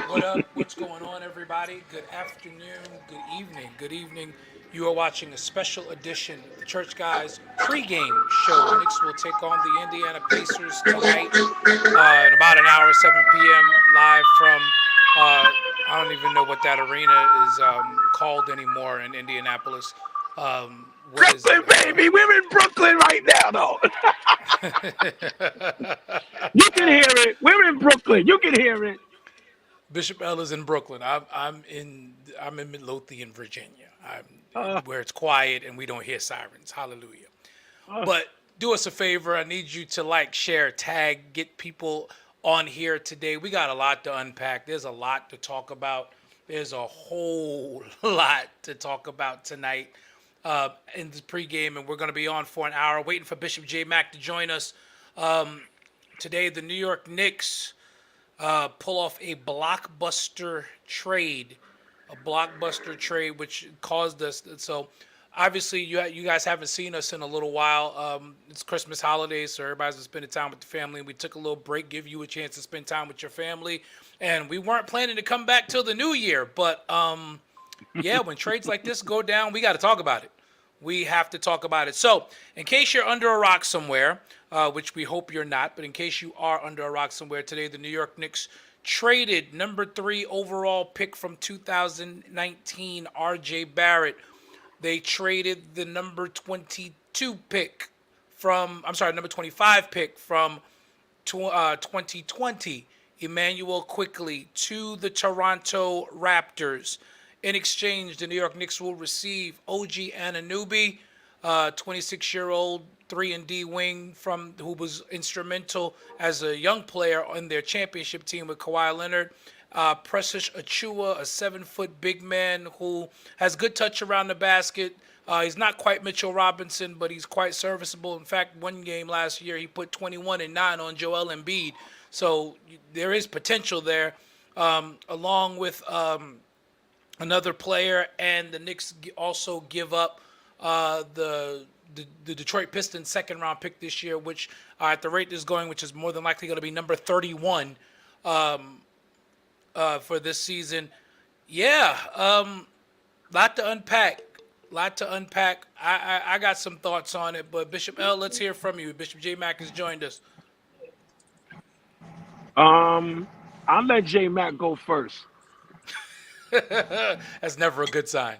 What up? What's going on, everybody? Good afternoon, good evening, good evening. You are watching a special edition of the Church Guys pregame show. Knicks will take on the Indiana Pacers tonight in about an hour, 7 p.m., live from, I don't even know what that arena is called anymore in Indianapolis. What is it? Brooklyn, baby. We're in Brooklyn right now, though. You can hear it. We're in Brooklyn. You can hear it. Bishop L is in Brooklyn. I'm in Midlothian, Virginia. I'm Uh, where it's quiet and we don't hear sirens. Hallelujah. uh, But do us a favor. I need you to like, share, tag, get people on here today. We got a lot to unpack. There's a lot to talk about. There's a whole lot to talk about tonight in the pregame, and we're going to be on for an hour, waiting for Bishop J Mack to join us. Today, the New York Knicks pull off a blockbuster trade, which caused us. So obviously, you guys haven't seen us in a little while. It's Christmas holidays, so everybody's been spending time with the family. We took a little break, give you a chance to spend time with your family, and we weren't planning to come back till the new year. But yeah, when trades like this go down, we got to talk about it. We have to talk about it. So, in case you're under a rock somewhere, which we hope you're not, but in case you are under a rock somewhere today, the New York Knicks traded number 3 overall pick from 2019, R.J. Barrett. They traded the number 22 pick number 25 pick from 2020, Emmanuel Quickly, to the Toronto Raptors. In exchange, the New York Knicks will receive OG Anunoby, 26-year-old 3-and-D wing who was instrumental as a young player on their championship team with Kawhi Leonard. Precious Achua, a 7-foot big man who has good touch around the basket. He's not quite Mitchell Robinson, but he's quite serviceable. In fact, one game last year, he put 21 and 9 on Joel Embiid. So there is potential there, along with another player, and the Knicks also give up the Detroit Pistons second round pick this year, which at the rate this is going, which is more than likely going to be number 31 for this season. Yeah, lot to unpack. Lot to unpack. I got some thoughts on it, but Bishop L, let's hear from you. Bishop J Mack has joined us. um, I'll let J Mac go first. That's never a good sign.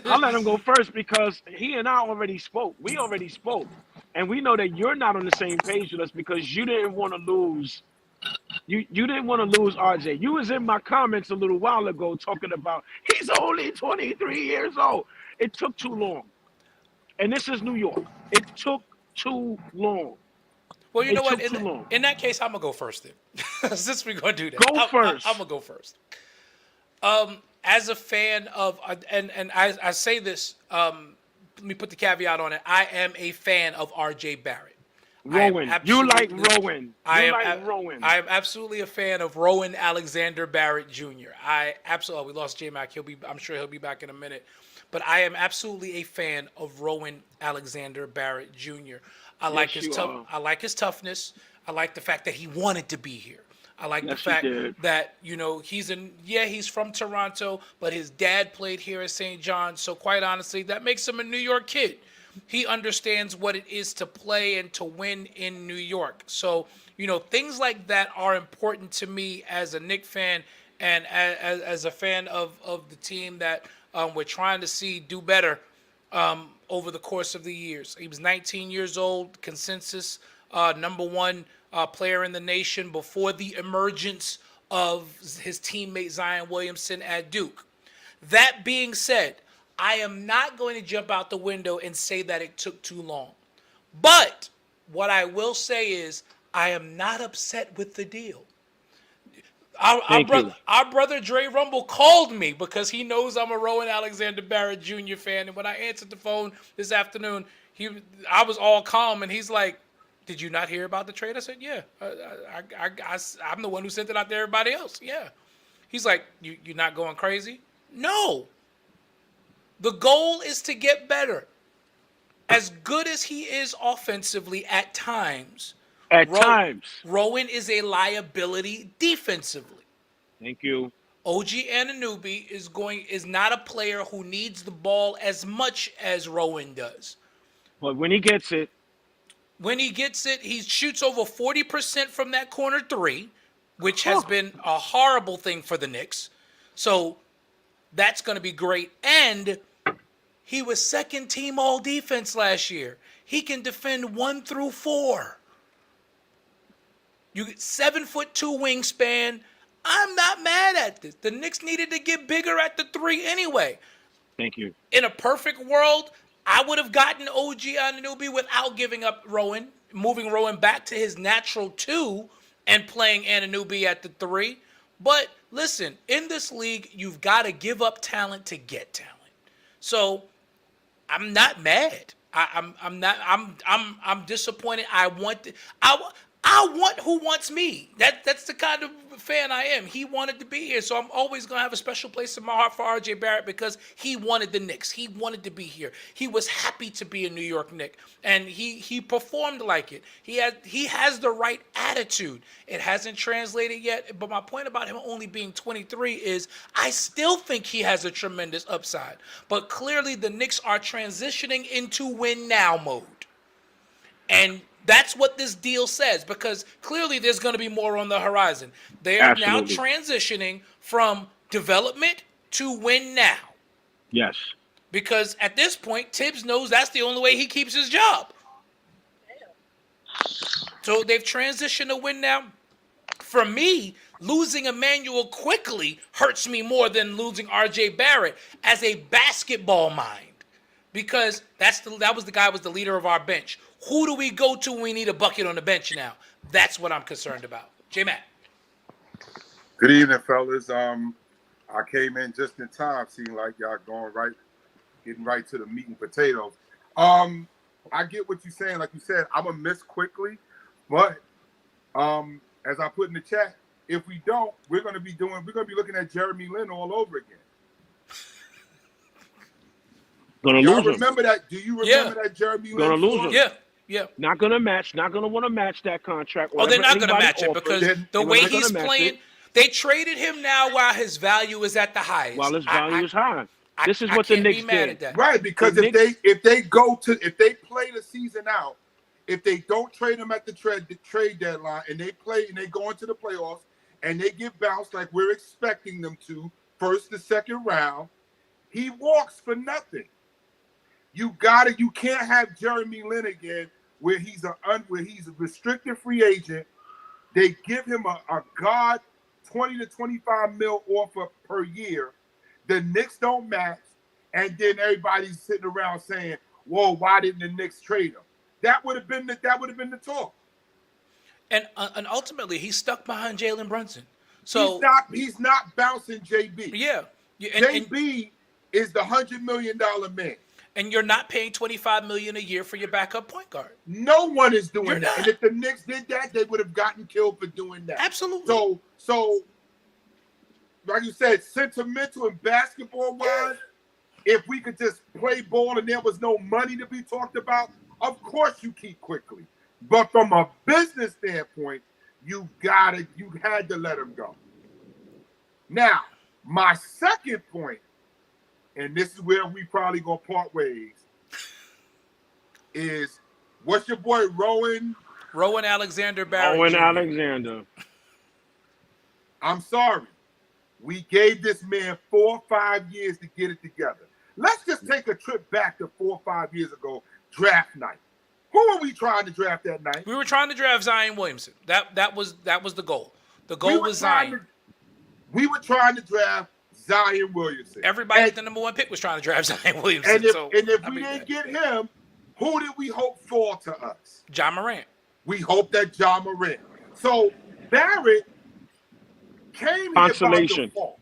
I'll let him go first because he and I already spoke. We already spoke. And we know that you're not on the same page with us because you didn't want to lose. You didn't want to lose RJ. You was in my comments a little while ago talking about he's only 23 years old. It took too long. And this is New York. It took too long. Well, you know It what? took In, too long. in that case, I'm gonna go first then. Since we're gonna do that, Go I'm first. gonna go first. As a fan of, and I say this, let me put the caveat on it. I am a fan of R.J. Barrett. I am Rowan. You like absolutely, Rowan. I You am, like Rowan. I am absolutely a fan of Rowan Alexander Barrett Jr. I absolutely, we lost J Mac. I'm sure he'll be back in a minute. But I am absolutely a fan of Rowan Alexander Barrett Jr. Yes, you are. I like his toughness. I like the fact that he wanted to be here. I like the Yes, he fact did. that he's from Toronto, but his dad played here at St. John's. So quite honestly, that makes him a New York kid. He understands what it is to play and to win in New York. So things like that are important to me as a Knick fan and as a fan of the team that we're trying to see do better over the course of the years. He was 19 years old, consensus number one player in the nation before the emergence of his teammate Zion Williamson at Duke. That being said, I am not going to jump out the window and say that it took too long. But what I will say is I am not upset with the deal. Thank you. Our brother Dre Rumble called me because he knows I'm a Rowan Alexander Barrett Jr. fan. And when I answered the phone this afternoon, I was all calm, and he's like, "Did you not hear about the trade?" I said, "Yeah, I'm the one who sent it out to everybody else." Yeah. He's like, "You're not going crazy?" No. The goal is to get better. As good as he is offensively at times, At times. Rowan is a liability defensively. Thank you. OG Anunoby is not a player who needs the ball as much as Rowan does. But when he gets it, When he gets it, he shoots over 40% from that corner three, which has huh, been a horrible thing for the Knicks. So that's going to be great. And he was second team all defense last year. He can defend 1 through 4. You get 7'2" wingspan. I'm not mad at this. The Knicks needed to get bigger at the 3 anyway. thank you. In a perfect world, I would have gotten OG Anunoby without giving up Rowan, moving Rowan back to his natural 2 and playing Anunoby at the 3. But listen, in this league, you've got to give up talent to get talent. So I'm not mad. I'm disappointed. I want who wants me. That's the kind of fan I am. He wanted to be here, so I'm always gonna have a special place in my heart for RJ Barrett because he wanted the Knicks. He wanted to be here. He was happy to be a New York Knick, and he performed like it. He has the right attitude. It hasn't translated yet, but my point about him only being 23 is I still think he has a tremendous upside. But clearly the Knicks are transitioning into win now mode. And that's what this deal says, because clearly there's going to be more on the horizon. They are now Absolutely. transitioning from development to win now. Yes. Because at this point, Tibbs knows that's the only way he keeps his job. So they've transitioned to win now. For me, losing Emmanuel quickly hurts me more than losing RJ Barrett as a basketball mind. Because that was the guy who was the leader of our bench. Who do we go to when we need a bucket on the bench now? That's what I'm concerned about. J-Mac. Good evening, fellas. I came in just in time, seeing like y'all getting right to the meat and potatoes. I get what you're saying. Like you said, I'm gonna miss quickly, but as I put in the chat, if we don't, we're gonna be looking at Jeremy Lin all over again. Gonna Y'all lose him. remember that? Do you remember that Jeremy Lin? Gonna lose him. Yeah. Not gonna want to match that contract. Oh, they're not going to Anybody match it offers, because Then- the they're way not gonna he's match playing, it. they traded him now while his value is at the highest. while his value is high. This is I what the can't be Knicks mad did. at that. Right, because The if they play the season out, if they don't trade him at the trade deadline and they play and they go into the playoffs and they get bounced like we're expecting them to, first to second round, he walks for nothing. You can't have Jeremy Lin again where he's a restricted free agent. They give him a god 20 to 25 mil offer per year. The Knicks don't match, and then everybody's sitting around saying, "Whoa, why didn't the Knicks trade him?" That would have been the talk. And ultimately, he's stuck behind Jalen Brunson. So He's not bouncing JB. yeah, JB is the $100 million man. and you're not paying $25 million a year for your backup point guard. No one is doing You're that. not. And if the Knicks did that, they would have gotten killed for doing that. Absolutely. So like you said, sentimental and basketball wise, if we could just play ball and there was no money to be talked about, of course you keep quickly. But from a business standpoint, you had to let him go. Now, my second point, and this is where we probably gonna part ways, is what's your boy Rowan Alexander Barrett. Owen Jr. Alexander. I'm sorry. We gave this man 4 or 5 years to get it together. Let's just take a trip back to 4 or 5 years ago, draft night. Who were we trying to draft that night? We were trying to draft Zion Williamson. That was the goal. The goal was Zion. We were trying to draft Zion Williamson. Everybody at the number 1 pick was trying to draft Zion Williamson. And if we didn't get him, who did we hope fall to us? Ja Morant. We hope that Ja Morant. So Barrett came here by default.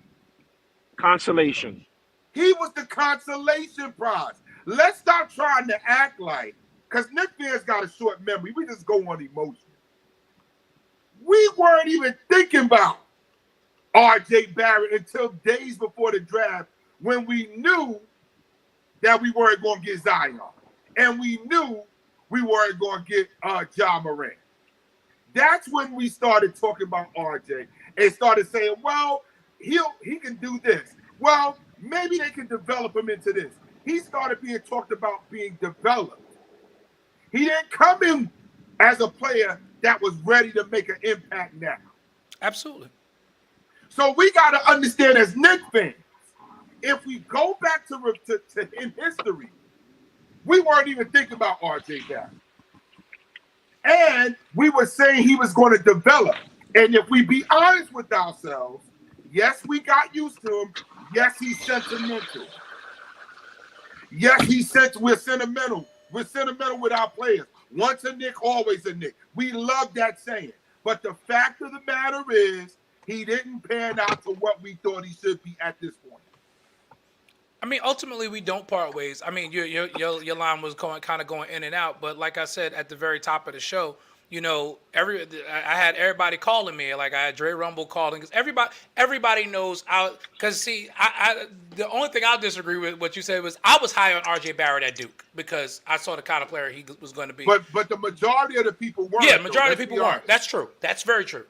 Consolation. He was the consolation prize. Let's stop trying to act like, because Knicks fans got a short memory. We just go on emotion. We weren't even thinking about RJ Barrett until days before the draft when we knew that we weren't going to get Zion. And we knew we weren't going to get Ja Morant. That's when we started talking about RJ and started saying, well, he can do this. Well, maybe they can develop him into this. He started being talked about being developed. He didn't come in as a player that was ready to make an impact now. Absolutely. So we got to understand as Knicks fans, if we go back to in history, we weren't even thinking about R.J. Barrett. And we were saying he was going to develop. And if we be honest with ourselves, yes, we got used to him. Yes, he's sentimental. Yes, we're sentimental. We're sentimental with our players. Once a Knick, always a Knick. We love that saying. But the fact of the matter is, he didn't pan out to what we thought he should be at this point. I mean, ultimately, we don't part ways. I mean, your line was kind of going in and out, but like I said at the very top of the show, you know, I had everybody calling me. Like I had Dre Rumble calling because everybody knows because see, the only thing I'll disagree with what you said was I was high on R.J. Barrett at Duke because I saw the kind of player he was going to be. But the majority of the people weren't. Yeah, majority of people weren't. That's true. That's very true.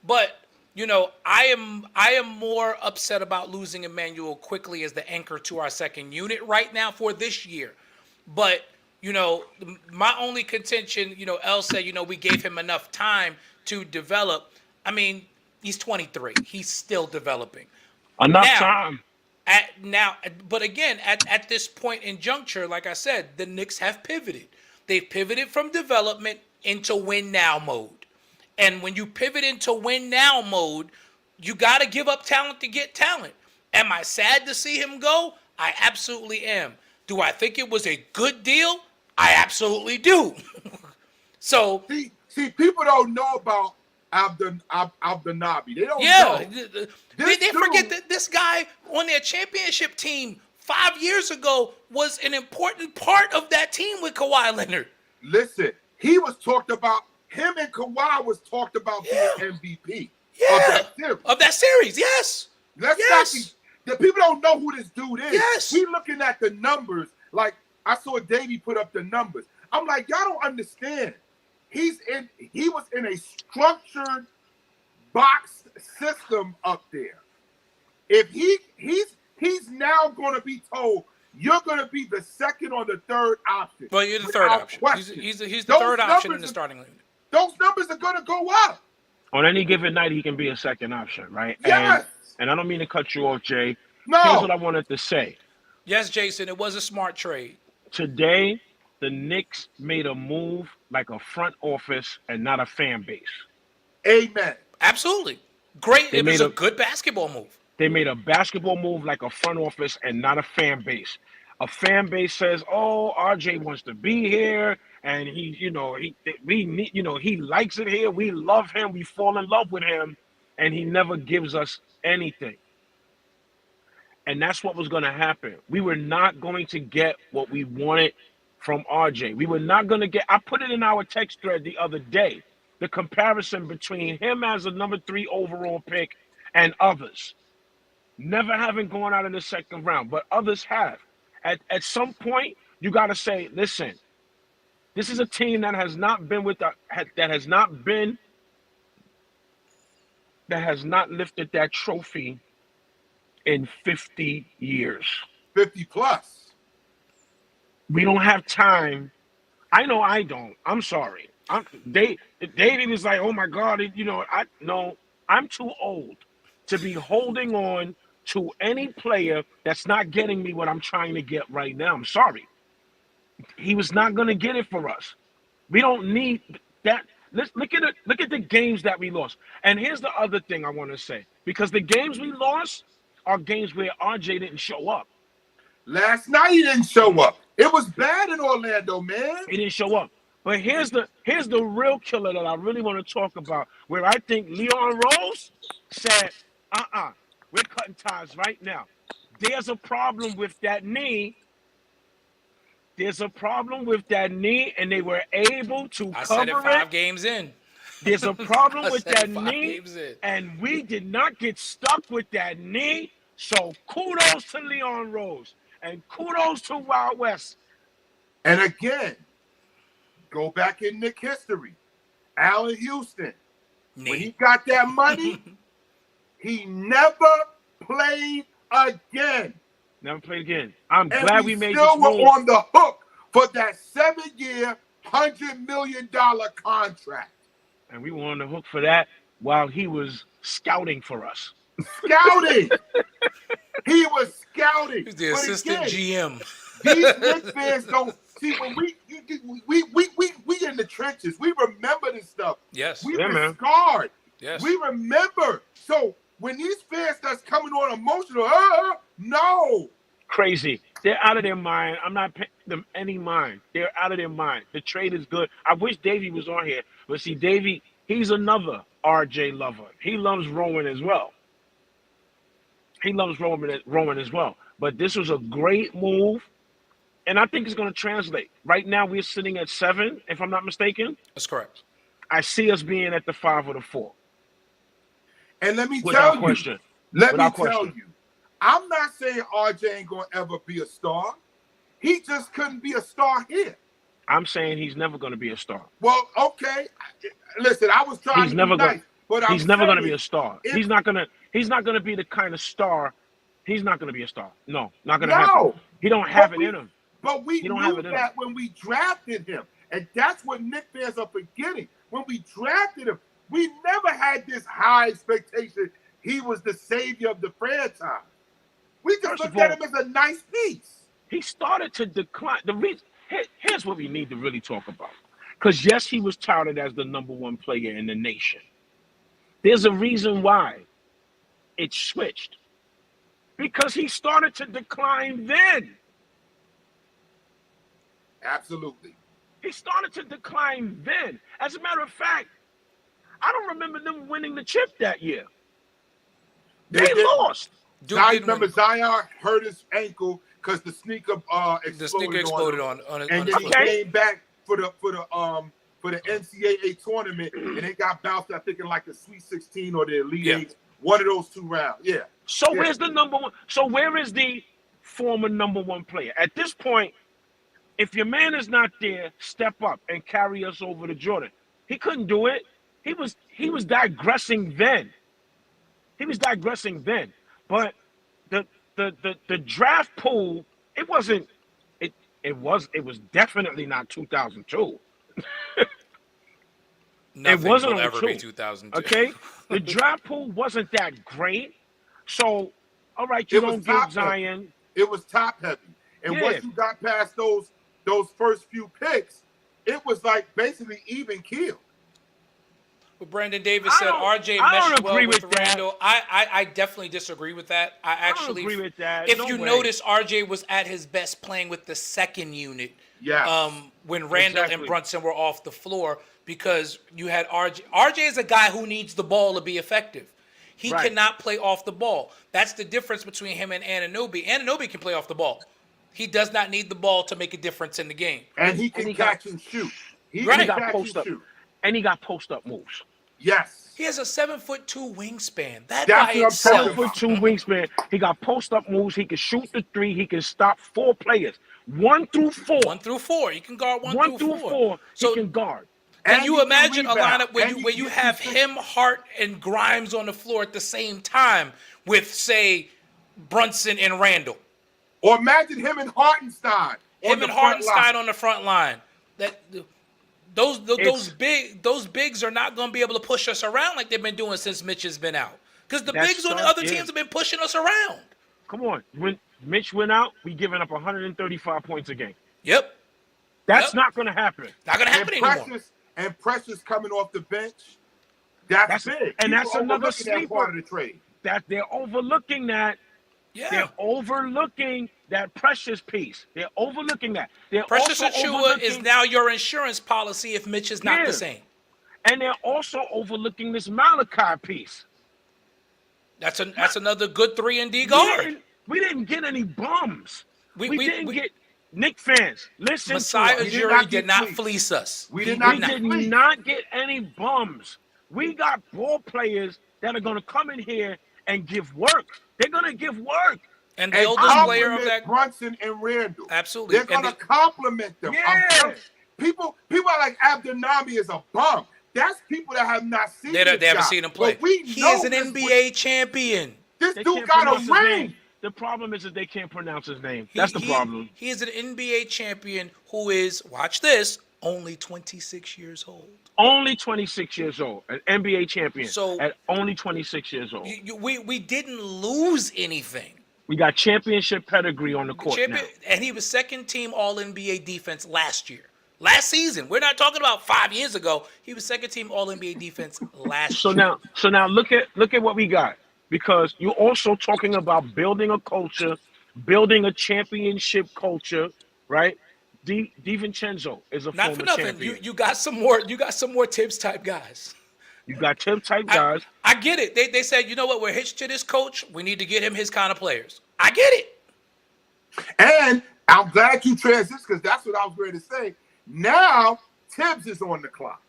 But you know, I am more upset about losing Emmanuel quickly as the anchor to our second unit right now for this year. But, you know, my only contention, you know, El said, you know, we gave him enough time to develop. I mean, he's 23. He's still developing. Enough time. But again, at this point in juncture, like I said, the Knicks have pivoted. They've pivoted from development into win now mode. And when you pivot into win now mode, you got to give up talent to get talent. Am I sad to see him go? I absolutely am. Do I think it was a good deal? I absolutely do. So see, people don't know about Abdenabi. They don't know. They forget that this guy on their championship team 5 years ago was an important part of that team with Kawhi Leonard. Listen, he was talked about. Him and Kawhi was talked about being MVP of that series. Yes. The people don't know who this dude is. Yes. We looking at the numbers. Like I saw Davey put up the numbers. I'm like, y'all don't understand. He was in a structured box system up there. If he's now going to be told, you're going to be the second or the third option. Well, you're the third option. He's the third option in the starting lineup. Those numbers are going to go up. On any given night, he can be a second option, right? Yes. And I don't mean to cut you off, Jay. No. Here's what I wanted to say. Yes, Jason, it was a smart trade. Today, the Knicks made a move like a front office and not a fan base. Amen. Absolutely. Great. It was a good basketball move. They made a basketball move like a front office and not a fan base. A fan base says, "Oh, RJ wants to be here, and he likes it here. We love him. We fall in love with him, and he never gives us anything." And that's what was going to happen. We were not going to get what we wanted from RJ. We were not going to get. I put it in our text thread the other day. The comparison between him as a number 3 overall pick and others. Never having gone out in the second round, but others have. At some point, you got to say, listen, this is a team that has not been that has not lifted that trophy in 50 years. 50 plus. We don't have time. I know I don't. I'm sorry. David is like, oh my God, I'm too old to be holding on to any player that's not getting me what I'm trying to get right now. I'm sorry. He was not going to get it for us. We don't need that. Let's look at the games that we lost. And here's the other thing I want to say. Because the games we lost are games where RJ didn't show up. Last night he didn't show up. It was bad in Orlando, man. He didn't show up. But here's the real killer that I really want to talk about, where I think Leon Rose said, we're cutting ties right now. There's a problem with that knee. There's a problem with that knee, and they were able to cover it. I said it 5 games in. There's a problem with that knee, and we did not get stuck with that knee. So kudos to Leon Rose, and kudos to Wild West. And again, go back in Knick history. Allen Houston, when he got that money, he never played again. Never played again. I'm And glad we we made still this were move. on the hook for that 7-year, $100 million contract. And we were on the hook for that while he was scouting for us. Scouting. He was scouting. He's the But assistant again, GM. these Knicks fans don't see when we in the trenches. We remember this stuff. Yes. We've Yeah, been man. scarred. Yes. We remember. So when these fans that's coming on emotional, no. Crazy. They're out of their mind. I'm not paying them any mind. They're out of their mind. The trade is good. I wish Davey was on here. But see, Davey, he's another RJ lover. He loves Rowan as well. He loves Rowan as well. But this was a great move. And I think it's going to translate. Right now, we're sitting at 7, if I'm not mistaken. That's correct. I see us being at the 5 or the 4. And let me Without tell question. you, let me Without tell question. you, I'm not saying RJ ain't gonna ever be a star. He just couldn't be a star here. I'm saying he's never going to be a star. Well, okay. Listen, I was trying He's to never be gonna. nice, but He's never going to be a star. if- He's not gonna. He's not going to be the kind of star. He's not going to be a star. No, not going to happen. No, He don't have But it we- in him. but we He don't have knew it in that when we drafted him, and that's what Knicks fans are forgetting. When we drafted him, we never had this high expectation. He was the savior of the franchise. We just First of looked at all- him as a nice piece. He started to decline. The reason here's what we need to really talk about. Because yes, he was touted as the #1 player in the nation. There's a reason why it switched. Because he started to decline then. Absolutely. He started to decline then. As a matter of fact, I don't remember them winning the chip that year. They did. lost. Duke I didn't remember win. Zion hurt his ankle because the sneaker The sneaker exploded on and his then foot. he Okay. came back for the NCAA tournament and they got bounced, I think, in like the Sweet 16 or the Elite Yeah. 8, one of those 2 rounds. Yeah. So Yeah. where's the #1? So where is the former #1 player? At this point, if your man is not there, step up and carry us over to Jordan. He couldn't do it. He was digressing then. But the draft pool, it was definitely not 2002. Nothing wasn't will on ever two. be 2002. Okay? The draft pool wasn't that great. So, all right, you It was don't give top heavy. Zion. It was top heavy. And Yeah. once you got past those first few picks, it was like basically even keel. But Brandon Davis I said don't- RJ I don't meshed well agree with with that. Randall. I definitely disagree with that. I actually agree with that. If No you way. notice, RJ was at his best playing with the second unit. Yes. When Randall Exactly. and Brunson were off the floor, because you had RJ. RJ is a guy who needs the ball to be effective. He Right. cannot play off the ball. That's the difference between him and Anunoby. Anunoby can play off the ball. He does not need the ball to make a difference in the game. And he can he got- catch and shoot. He Right. can He got catch post and up. shoot. And he got post-up moves. Yes. He has a 7'2" wingspan. That That's by what I'm itself. talking about. 7'2" wingspan. He got post-up moves. He can shoot the 3. He can stop 4 players. 1 through 4. 1 through 4. You can guard 1 1 through through 4. 4. So He can guard. can And you he can imagine a rebound. lineup where And you he can have get him, Hart, and Grimes on the floor at the same time with, say, Brunson and Randall? Or imagine him and Hartenstein. Him and Hartenstein on the front line. Those bigs are not going to be able to push us around like they've been doing since Mitch has been out. Because the bigs on the other teams have been pushing us around. Come on. When Mitch went out, we giving up 135 points a game. Yep. That's Yep. not going to happen. Not going to happen anymore. And Precious coming off the bench. That's big. and that's People another overlooking that sleeper. part of the trade. That they're overlooking that. Yeah. They're overlooking that Precious piece. They're overlooking that. They're Precious also Achua overlooking, is now your insurance policy if Mitch is not Yeah. the same. and they're also overlooking this Malachi piece. That's another good 3-and-D We guard. didn't get any bums. We didn't get Knick fans. Listen Messiah to us. Ujiri get did not fleeced. fleece us. We He did not We get did fleeced. not get any bums. We got ball players that are going to come in here and give work. They're going to give work. And the And oldest player of compliment that. Brunson and Randall. Absolutely. They're And gonna compliment them. Yeah. People are like Abdelnabi is a bum. That's people that have not seen they this haven't guy. seen him play. But we He know is an this NBA champion. This They dude can't got pronounce a his ring. name. The problem is that they can't pronounce his name. That's the problem. He is an NBA champion who is, watch this, only 26 years old. Only 26 years old, an NBA champion So at only 26 years old. we didn't lose anything. We got championship pedigree on the court now. And he was second team All NBA defense last year. Last season. We're not talking about 5 years ago. He was second team All NBA defense last So year. now look at what we got, because you're also talking about building a culture, building a championship culture, right? DiVincenzo is a Not former for nothing. champion. You got some more Tibbs type guys. You got Tip type guys. I get it. They said, you know what, we're hitched to this coach. We need to get him his kind of players. I get it. And I'm glad you transitioned, because that's what I was ready to say. Now Tibbs is on the clock.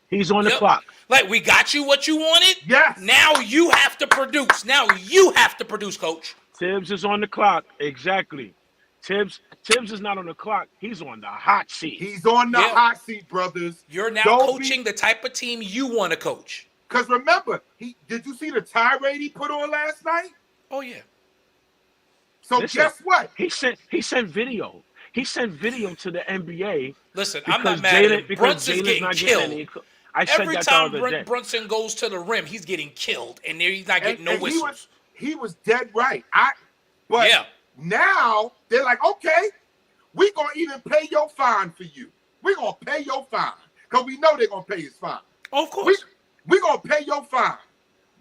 He's on the Yep. clock. Like, we got you what you wanted. Yes. Now you have to produce. Now you have to produce, coach. Tibbs is on the clock. Exactly. Tibbs is not on the clock. He's on the hot seat. He's on the Yeah. hot seat, brothers. You're now Don't coaching the type of team you want to coach. Because remember, did you see the tirade he put on last night? Oh, yeah. So Listen, guess what? He sent video. He sent video to the NBA. Listen, I'm because not mad at him. because Brunson's Jalen's getting not getting killed. any. I said Every that the time other day. Brunson goes to the rim, he's getting killed, and he's not getting no And whistles. he was dead right. But Yeah. now they're like, okay, we're going to even pay your fine for you. We're going to pay your fine. Because we know they're going to pay his fine. Oh, of course. We're going to pay your fine.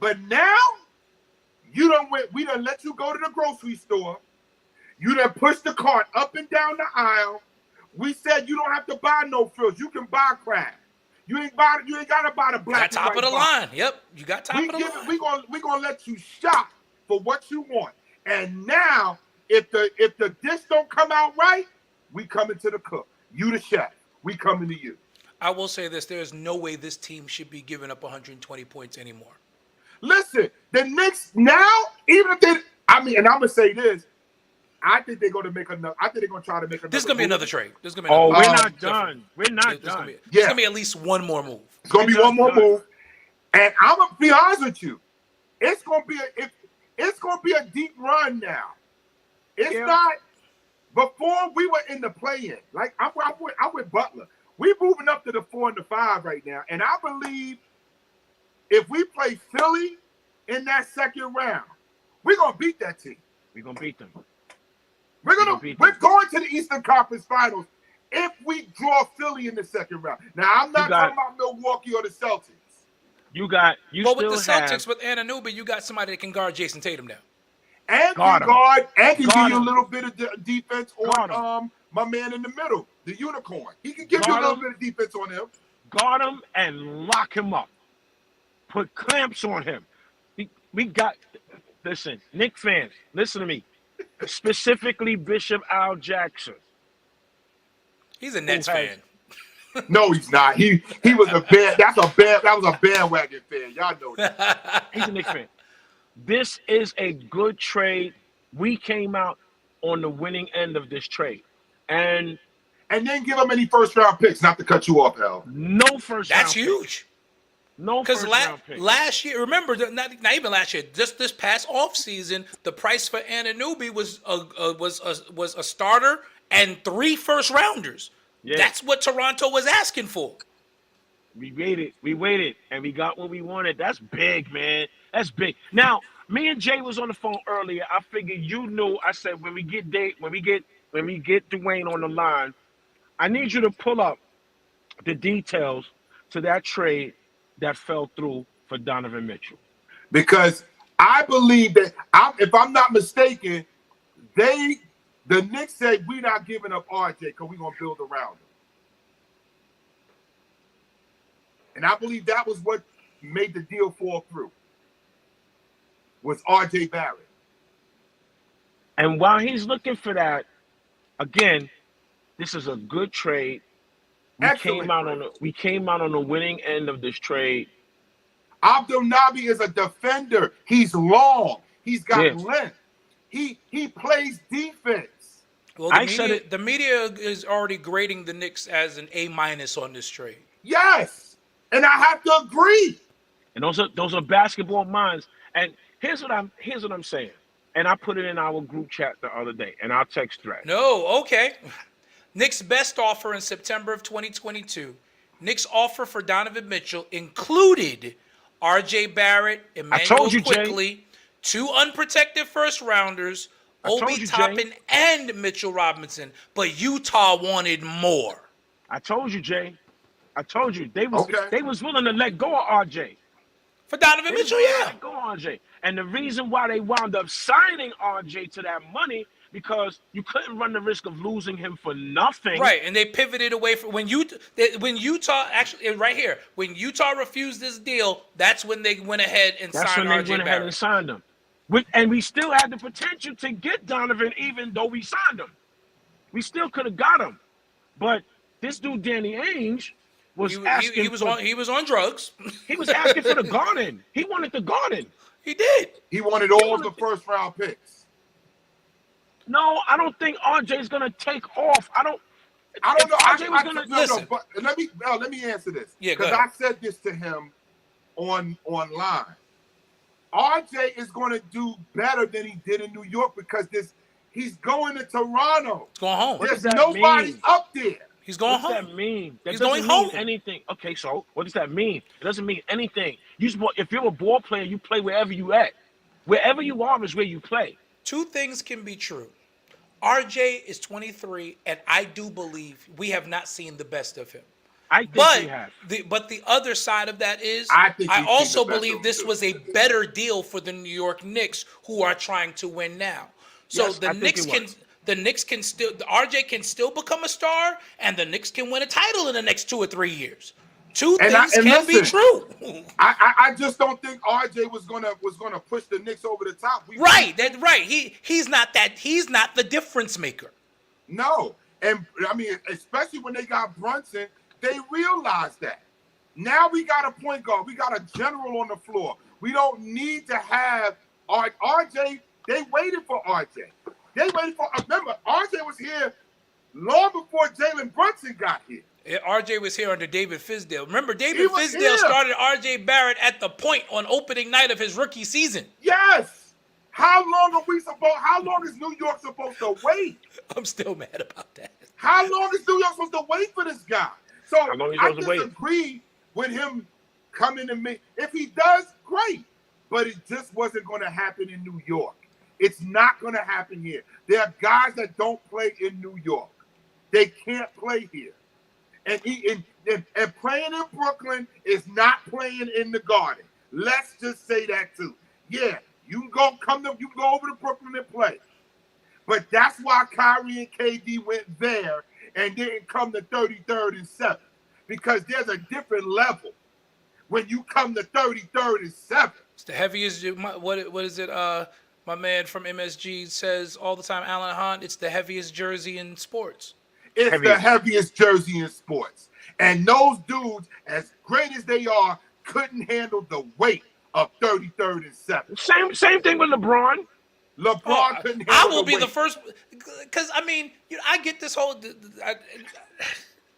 But now, we done let you go to the grocery store. You done push the cart up and down the aisle. We said you don't have to buy no frills. You can buy crab. You ain't got to buy the black. Got top and of the white line. Yep, you got top of the line. We're gonna let you shop for what you want. And now, if the dish don't come out right, we coming to the cook. You the chef. We coming to you. I will say this: there is no way this team should be giving up 120 points anymore. Listen, the Knicks now, even if they, and I'm gonna say this, I think they're gonna make another. I think they're gonna try to make another. This is gonna be move. another trade. This is gonna be. Oh, another we're move. not done. We're not There's done. there's gonna be at least one more move. It's gonna be We're one more not done. move, and I'm gonna be honest with you. It's gonna be a deep run now. It's not. Before we were in the play-in, like I'm with Butler. We're moving up to the 4 and the 5 right now, and I believe if we play Philly in that second round, we're gonna beat that team. We're gonna beat them. We're gonna beat going them. to the Eastern Conference Finals if we draw Philly in the second round. Now I'm not talking about Milwaukee or the Celtics. You But still with the Celtics, have, with Anunoby, you got somebody that can guard Jason Tatum now. And Guard can him. guard and can Guard give you a him. little bit of defense Guard on my man in the middle, the unicorn. He can give you a Guard little him. bit of defense on him. guard him and lock him up. Put clamps on him. We got, listen, Knicks fans, listen to me. Specifically Bishop Al Jackson. He's a Nets Who has- fan. No, he's not. He was a bad. That was a bandwagon fan. Y'all know that. He's a Knicks fan. This is a good trade. We came out on the winning end of this trade. And then give him any first round picks. Not to cut you off, Al. no first round That's pick. huge. No Because first round pick. last year, remember, not even last year, just this past offseason, the price for Anunoby was a starter and 3 first rounders. Yeah. That's what Toronto was asking for. We waited, and we got what we wanted. That's big, man. That's big. Now, me and Jay was on the phone earlier. I figured you knew. I said when we get Dwayne on the line, I need you to pull up the details to that trade that fell through for Donovan Mitchell. Because I believe that, if I'm not mistaken, the Knicks said we're not giving up RJ because we're gonna build around him. And I believe that was what made the deal fall through. Was RJ Barrett. And while he's looking for that, again, this is a good trade. We came out on the winning end of this trade. Abdel Nabi is a defender. He's long. He's got length. He plays defense. Well, the media is already grading the Knicks as an A- on this trade. Yes, and I have to agree. And those are basketball minds. And Here's what I'm saying, and I put it in our group chat the other day, and our text thread. No, okay. Knicks' best offer in September of 2022. Knicks' offer for Donovan Mitchell included R.J. Barrett, I told Emmanuel you, Jay. Quickly, 2 unprotected first rounders, I told Obi you, Jay. Toppin, and Mitchell Robinson. But Utah wanted more. I told you, Jay. I told you they was Okay. they was willing to let go of RJ. For Donovan They was Mitchell, willing to yeah. let go of RJ. And the reason why they wound up signing RJ to that money because you couldn't run the risk of losing him for nothing. Right, and they pivoted away from when Utah actually right here when Utah refused this deal, that's when they went ahead and That's signed when they R.J. went ahead Barrett. and signed him. And we still had the potential to get Donovan, even though we signed him. We still could have got him, but this dude Danny Ainge was asking. He was on drugs. He was asking for the garden. He wanted the garden. He did. He wanted all the first round picks. No, I don't think RJ's gonna take off. I don't know. RJ was gonna listen. But let me answer this. Yeah, go because ahead. I said this to him online. RJ is going to do better than he did in New York because he's going to Toronto. He's going home. What There's does that nobody mean? up there. He's going What's home. that mean? That He's doesn't going mean home. anything. Okay, so what does that mean? It doesn't mean anything. If you're a ball player, you play wherever you at. Wherever you are is where you play. 2 things can be true. RJ is 23, and I do believe we have not seen the best of him. I think But we have. the other side of that is I think I we've seen also the best believe of this him, was a better deal for the New York Knicks, who are trying to win now. So Yes, I think the Knicks can still RJ can still become a star, and the Knicks can win a title in the next 2 or 3 years. Two And things can listen, be true. I just don't think RJ was gonna push the Knicks over the top. Right. He's not the difference maker. No, and I mean, especially when they got Brunson, they realized that. Now we got a point guard, we got a general on the floor. We don't need to have RJ. They waited for RJ. Remember, RJ was here long before Jalen Brunson got here. RJ was here under David Fizdale. Remember, David was Fizdale here. started RJ Barrett at the point on opening night of his rookie season. Yes. How long is New York supposed to wait? I'm still mad about that. How long is New York supposed to wait for this guy? So How long is he I supposed to wait? disagree with him coming to me. If he does, great. But it just wasn't going to happen in New York. It's not going to happen here. There are guys that don't play in New York. They can't play here. And playing in Brooklyn is not playing in the Garden. Let's just say that too. Yeah, you can go over to Brooklyn and play. But that's why Kyrie and KD went there and didn't come to 33rd and 7th. Because there's a different level when you come to 33rd and 7th. It's the heaviest. What is it? My man from MSG says all the time, Alan Hunt. It's the heaviest jersey in sports. It's the heaviest jersey in sports. And those dudes, as great as they are, couldn't handle the weight of 33rd and 7th. Same thing with LeBron. LeBron couldn't handle I will the be weight. the first, because I mean, I get this whole,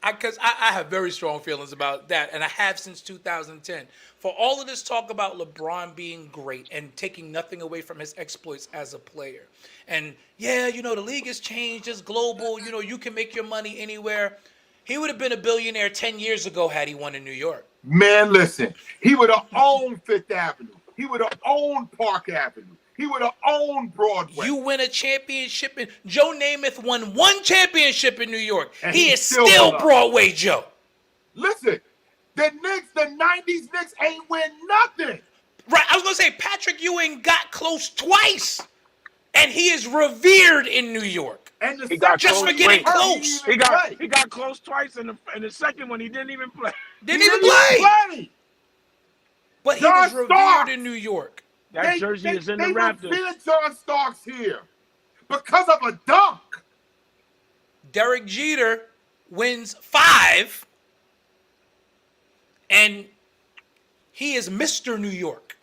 because I have very strong feelings about that, and I have since 2010. For all of this talk about LeBron being great and taking nothing away from his exploits as a player, and yeah, the league has changed, it's global, you can make your money anywhere. He would have been a billionaire 10 years ago had he won in New York. Man, listen, he would have owned Fifth Avenue. He would have owned Park Avenue. He would have owned Broadway. You win a championship, and Joe Namath won 1 championship in New York. And he he's is still still up. Broadway Joe. Listen, the 90s Knicks ain't win nothing. Right, I was going to say, Patrick Ewing got close twice, and he is revered in New York. And He got Just close for getting twice. close. He got close twice, and the second one he didn't even play. Didn't even play. But he John was revered Starks. in New York. That jersey is in the Raptors. They revered John Starks here because of a dunk. Derek Jeter wins 5, and he is Mr. New York.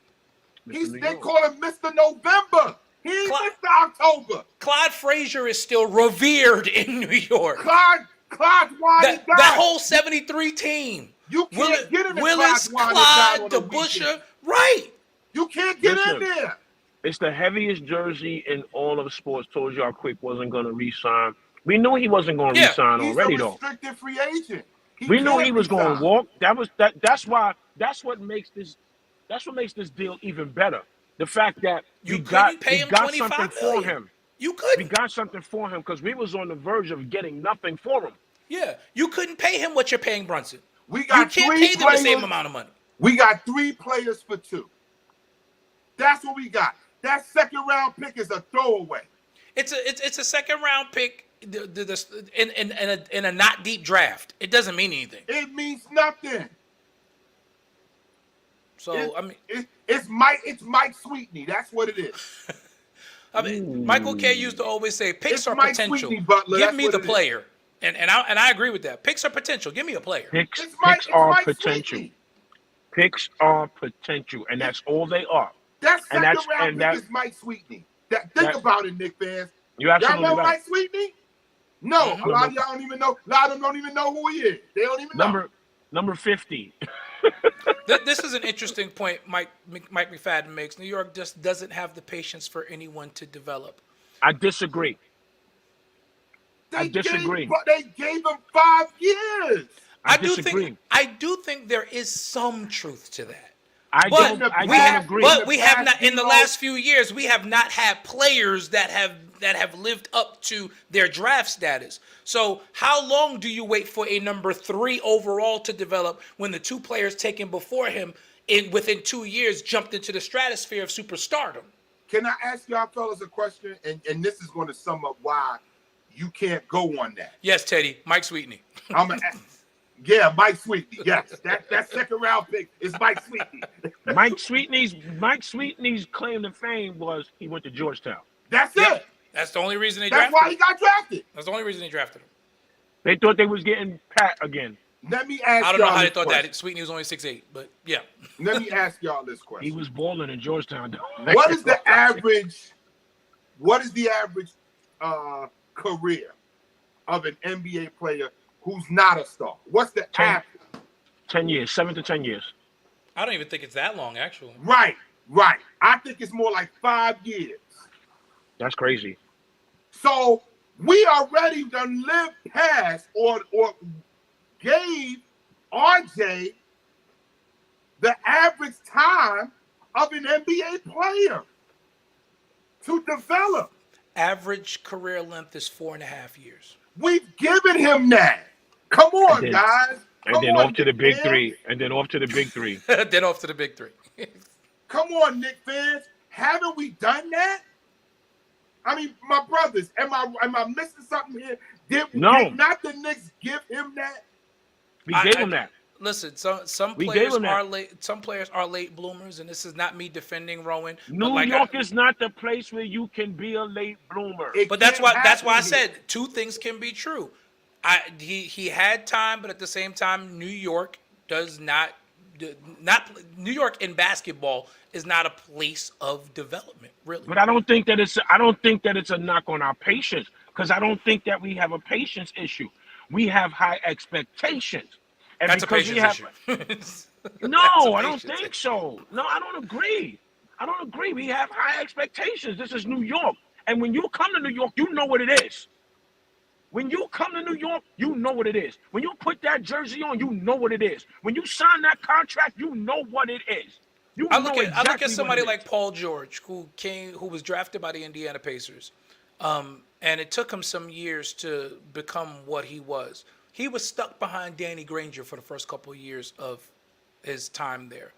They call him Mr. November. He ain't Mr. October. Clyde Frazier is still revered in New York. Clyde Wine That whole 73 team. You can't get in the Willis, Clyde Clyde, on the DeBusschere. weekend. Right. You can't get Listen. in there. It's the heaviest jersey in all of sports. Told y'all Quick wasn't going to re-sign. We knew he wasn't going to Yeah. re-sign He's a already, though. restricted free agent. He We knew he can't was going to resign. walk. That's why. That's what makes this. That's what makes this deal even better. The fact that You couldn't pay him something 25 for million. him. You We couldn't. got something for him because we was on the verge of getting nothing for him. Yeah. You couldn't pay him what you're paying Brunson. We You got can't three pay them the same players. amount of money. We got 3 players for 2. That's what we got. That second round pick is a throwaway. It's a second round pick in a not deep draft. It doesn't mean anything. It means nothing. So I mean, It's Mike Sweetney. That's what it is. Michael K used to always say, "Picks It's are Mike potential. Sweetney, Butler. Give That's me what the it is. player." And I agree with that. Picks are potential. Give me a player. Picks It's are Mike potential. Sweetney. Picks are potential, and that's all they are. That And second that's- round and pick that- is Mike Sweetney. Think that- about it, Knicks fans. You Y'all absolutely know right. Mike Sweetney? No, Mhm. a lot of y'all don't even know. A lot of them don't even know who he is. They don't even know. Number 50. This is an interesting point Mike McFadden makes. New York just doesn't have the patience for anyone to develop. I disagree. I They disagree. They gave him 5 years. I do disagree. think there is some truth to that. I But don't we have, agree. but we have past, not in the you know- last few years. We have not had players that have lived up to their draft status. So how long do you wait for a number 3 overall to develop when the 2 players taken before him within 2 years jumped into the stratosphere of superstardom? Can I ask y'all fellas a question? And this is going to sum up why you can't go on that. Yes, Teddy, Mike Sweetney. Yeah, Mike Sweetney. Yes, that second round pick is Mike Sweetney. Mike Sweetney's claim to fame was he went to Georgetown. That's Yep. it. That's the only reason they That's drafted why he him. got drafted. That's the only reason they drafted him. They thought they was getting Pat again. Let me ask I don't know y'all how they this thought question. that. Sweetney was only 6'8", but yeah. Let me ask y'all this He question. was balling in Georgetown. What is the average career of an NBA player who's not a star? What's the average? 10 years, 7 to 10 years. I don't even think it's that long, actually. Right. I think it's more like 5 years. That's crazy. So we already done lived past or gave RJ the average time of an NBA player to develop. Average career length is 4.5 years. We've given him that. Come on, And then- guys. And Come then on, off to the Knicks big fans. 3. And then off to the big 3. Then off to the big 3. Come on, Knicks fans. Haven't we done that? I mean, my brothers, am I missing something here? Did not the Knicks give him that? We gave him that. Listen, some We gave players him that. are late. Some players are late bloomers, and this is not me defending Rowan. but New like York is not the place where you can be a late bloomer. But that's why I happen said here. 2 things can be true. He had time, but at the same time, New York does not New York in basketball is not a place of development, really. But I don't think that it's a knock on our patience, because I don't think that we have a patience issue. We have high expectations. And That's a because we patience have, issue. No, That's a I don't patience think issue. so. No, I don't agree. We have high expectations. This is New York. And when you come to New York, you know what it is. When you come to New York, you know what it is. When you put that jersey on, you know what it is. When you sign that contract, you know what it is. I look at somebody like Paul George, who was drafted by the Indiana Pacers, and it took him some years to become what he was. He was stuck behind Danny Granger for the first couple of years of his time there.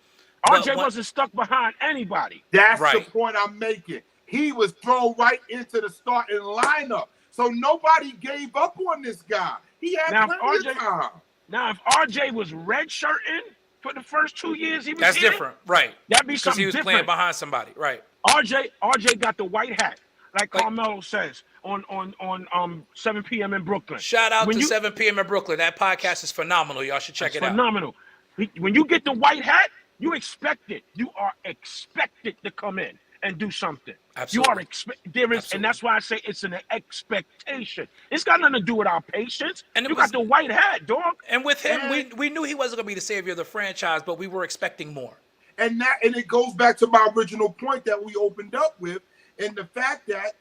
RJ wasn't stuck behind anybody. That's Right. the point I'm making. He was thrown right into the starting lineup. So nobody gave up on this guy. He had plenty of time. Now, if RJ was redshirting for the first 2 years he was That's here, different, right? That'd be Because something he was different. playing behind somebody, right? RJ got the white hat, like Like- Carmelo says on 7 p.m. in Brooklyn. Shout out When to you- 7 p.m. in Brooklyn. That podcast is phenomenal. Y'all should check it out. Phenomenal. When you get the white hat, you expect it. You are expected to come in and do something. Absolutely. You are there is, Absolutely. and that's why I say it's an expectation. It's got nothing to do with our patience. And it you was- got the white hat, dog. And with him, And- we knew he wasn't going to be the savior of the franchise, but we were expecting more. And it goes back to my original point that we opened up with, and the fact that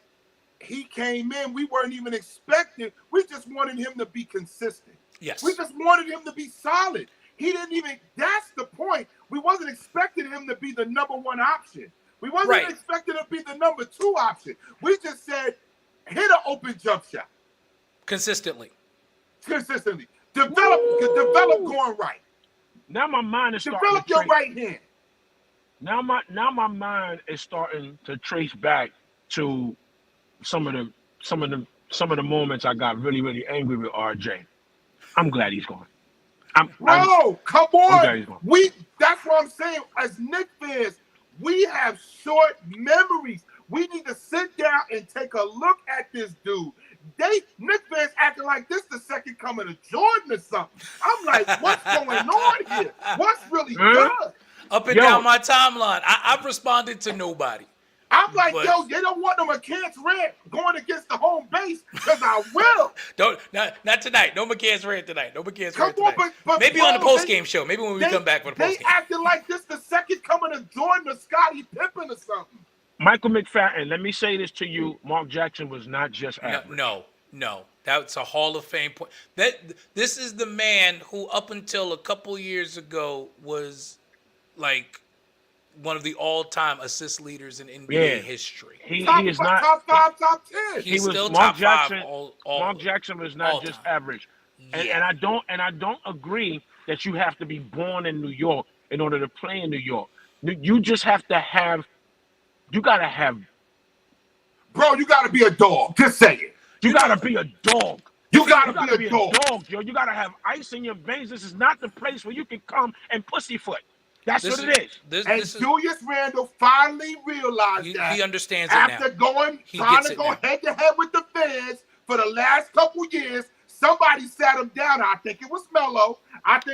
he came in, we weren't even expecting. We just wanted him to be consistent. Yes. We just wanted him to be solid. He didn't even, that's the point. We wasn't expecting him to be the number one option. We wasn't even expecting him to be the number two option. We just said, hit an open jump shot. Consistently. Develop going right. Now my mind is starting Develop to your right hand. Now my mind is starting to trace back to some of the moments I got really, really angry with RJ. I'm glad he's gone. Come on. That's what I'm saying. As Knicks fans, we have short memories. We need to sit down and take a look at this dude. Knicks fans acting like this the second coming of Jordan or something. I'm like, what's going on here? What's really good? Up and down my timeline, I've responded to nobody. I'm like, yo, they don't want no McCants Red going against the home base because I will. Not tonight. No McCants Red tonight. No McCants Red on, tonight. But maybe on the post-game show. Maybe when we come back for the post-game. They acting like this the second coming of Jordan or Scottie Pippen or something. Michael McFadden, let me say this to you. Mark Jackson was not just average. No. That's a Hall of Fame point. This is the man who, up until a couple years ago, was like one of the all-time assist leaders in NBA history. He is not top 5, top 10. He's still Mark top Jackson, 5. Mark Jackson was not just average. And I don't agree that you have to be born in New York in order to play in New York. You just have to have. You gotta have. Bro, you gotta be a dog. Just say it. You gotta be a dog. You gotta be a dog. Yo. You gotta have ice in your veins. This is not the place where you can come and pussyfoot. That's what it is. Julius Randle finally realized that. He understands it now. After trying to go head-to-head with the fans for the last couple years, somebody sat him down. I think it was Melo.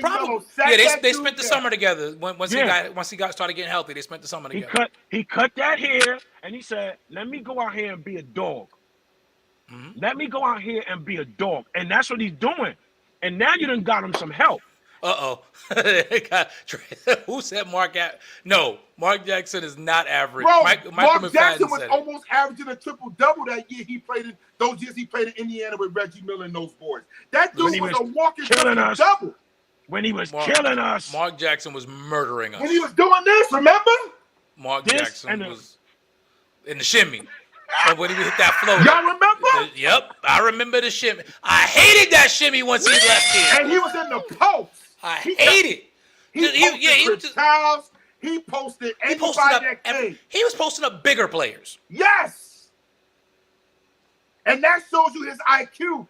Melo sat they spent the summer together. Once he got started getting healthy, they spent the summer together. He cut that hair, and he said, let me go out here and be a dog. Mm-hmm. Let me go out here and be a dog. And that's what he's doing. And now you done got him some help. Who said Mark? No, Mark Jackson is not average. Bro, Mark Jackson was almost averaging a triple-double that year he played in those years he played in Indiana with Reggie Miller and those boys. That dude was a walking triple-double. When he was killing us. Mark Jackson was murdering us. When he was doing this, remember? Mark Jackson was in the shimmy. And when he hit that floater. Y'all remember? Yep, I remember the shimmy. I hated that shimmy once he left here. And he was in the post. I hate it. He posted anybody that came. He was posting up bigger players. Yes. And that shows you his IQ,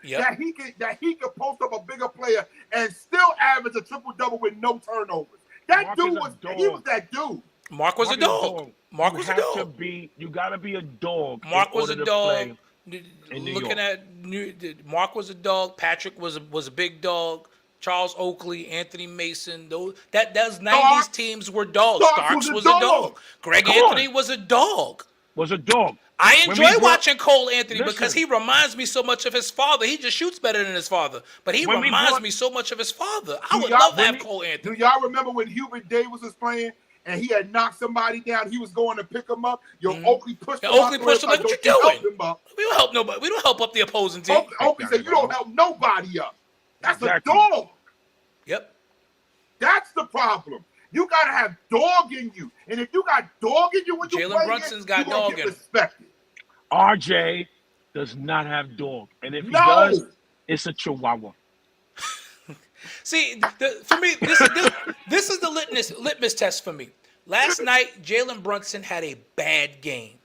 that he could post up a bigger player and still average a triple-double with no turnovers. That dude was that dude. Mark was a dog. Mark was a dog. You gotta be a dog. Mark was a dog. Mark was a dog. Patrick was a big dog. Charles Oakley, Anthony Mason, those 90s teams were dogs. Starks was a dog. Greg Anthony was a dog. I enjoy watching Cole Anthony because he reminds me so much of his father. He just shoots better than his father, but he reminds me so much of his father. I would love to have Cole Anthony. Do y'all remember when Hubert Davis was playing and he had knocked somebody down? He was going to pick him up. Oakley pushed him up. Oakley pushed him up. What you doing? We don't help nobody. We don't help up the opposing team. Oakley said, you don't help nobody up. That's a dog. Yep. That's the problem. You got to have dog in you. And if you got dog in you when you play, Jalen Brunson's got dog in him. RJ does not have dog. And if he does, it's a chihuahua. See, for me, this is the litmus test for me. Last night, Jalen Brunson had a bad game.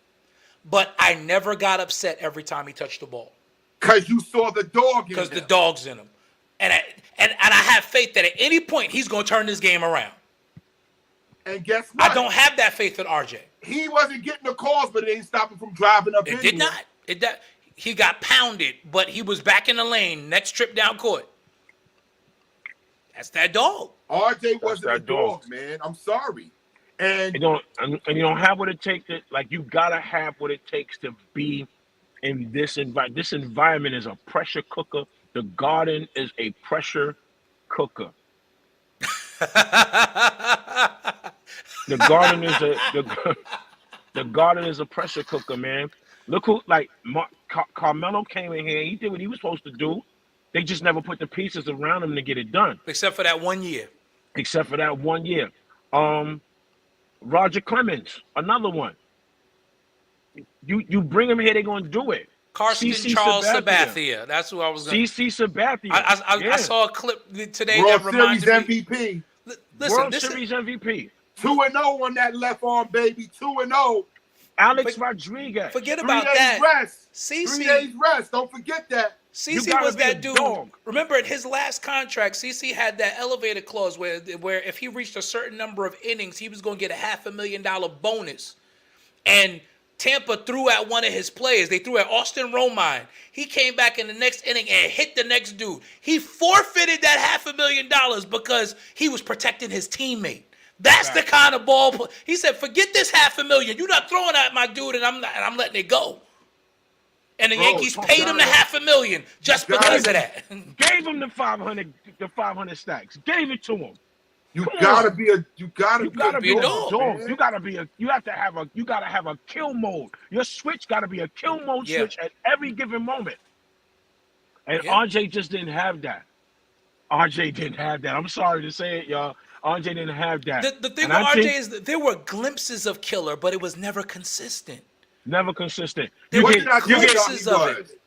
But I never got upset every time he touched the ball. Because you saw the dog in him. Because the dog's in him. And I have faith that at any point he's going to turn this game around. And guess what? I don't have that faith in RJ. He wasn't getting the calls, but it ain't stopping from driving up. It did not. He got pounded, but he was back in the lane. Next trip down court. That's that dog. RJ wasn't a dog, man. I'm sorry. And you don't have what it takes to, like, you gotta have what it takes to be in this environment. This environment is a pressure cooker. The Garden is a pressure cooker. The Garden is the Garden is a pressure cooker, man. Look who Carmelo came in here. He did what he was supposed to do. They just never put the pieces around him to get it done. Except for that 1 year. Except for that 1 year. Roger Clemens, another one. You bring him here, they're gonna do it. Carsten Charles Sabathia. That's who I was going to CC Sabathia. I saw a clip today World that reminded Series me. MVP. Listen, World Series MVP. 2-0 on that left arm, baby. 2-0. Alex Rodriguez. Forget 3 about days that. rest. CC 3 days rest. Don't forget that. CC was that dude. Dog. Remember, in his last contract, CC had that elevator clause where if he reached a certain number of innings, he was going to get a $500,000 bonus. And Tampa threw at one of his players. They threw at Austin Romine. He came back in the next inning and hit the next dude. He forfeited that $500,000 because he was protecting his teammate. That's the kind of ball. He said, "Forget this $500,000. You're not throwing at my dude, and I'm letting it go." And the Yankees paid him the $500,000 just because of that. Gave him the 500 stacks. Gave it to him. You gotta be a be a dog. You gotta have a kill mode. Your switch gotta be a kill mode switch at every given moment. And RJ just didn't have that. RJ didn't have that. I'm sorry to say it, y'all. RJ didn't have that. The thing with RJ is that there were glimpses of killer, but it was never consistent. Never consistent. What did I tell y'all glimpses of it.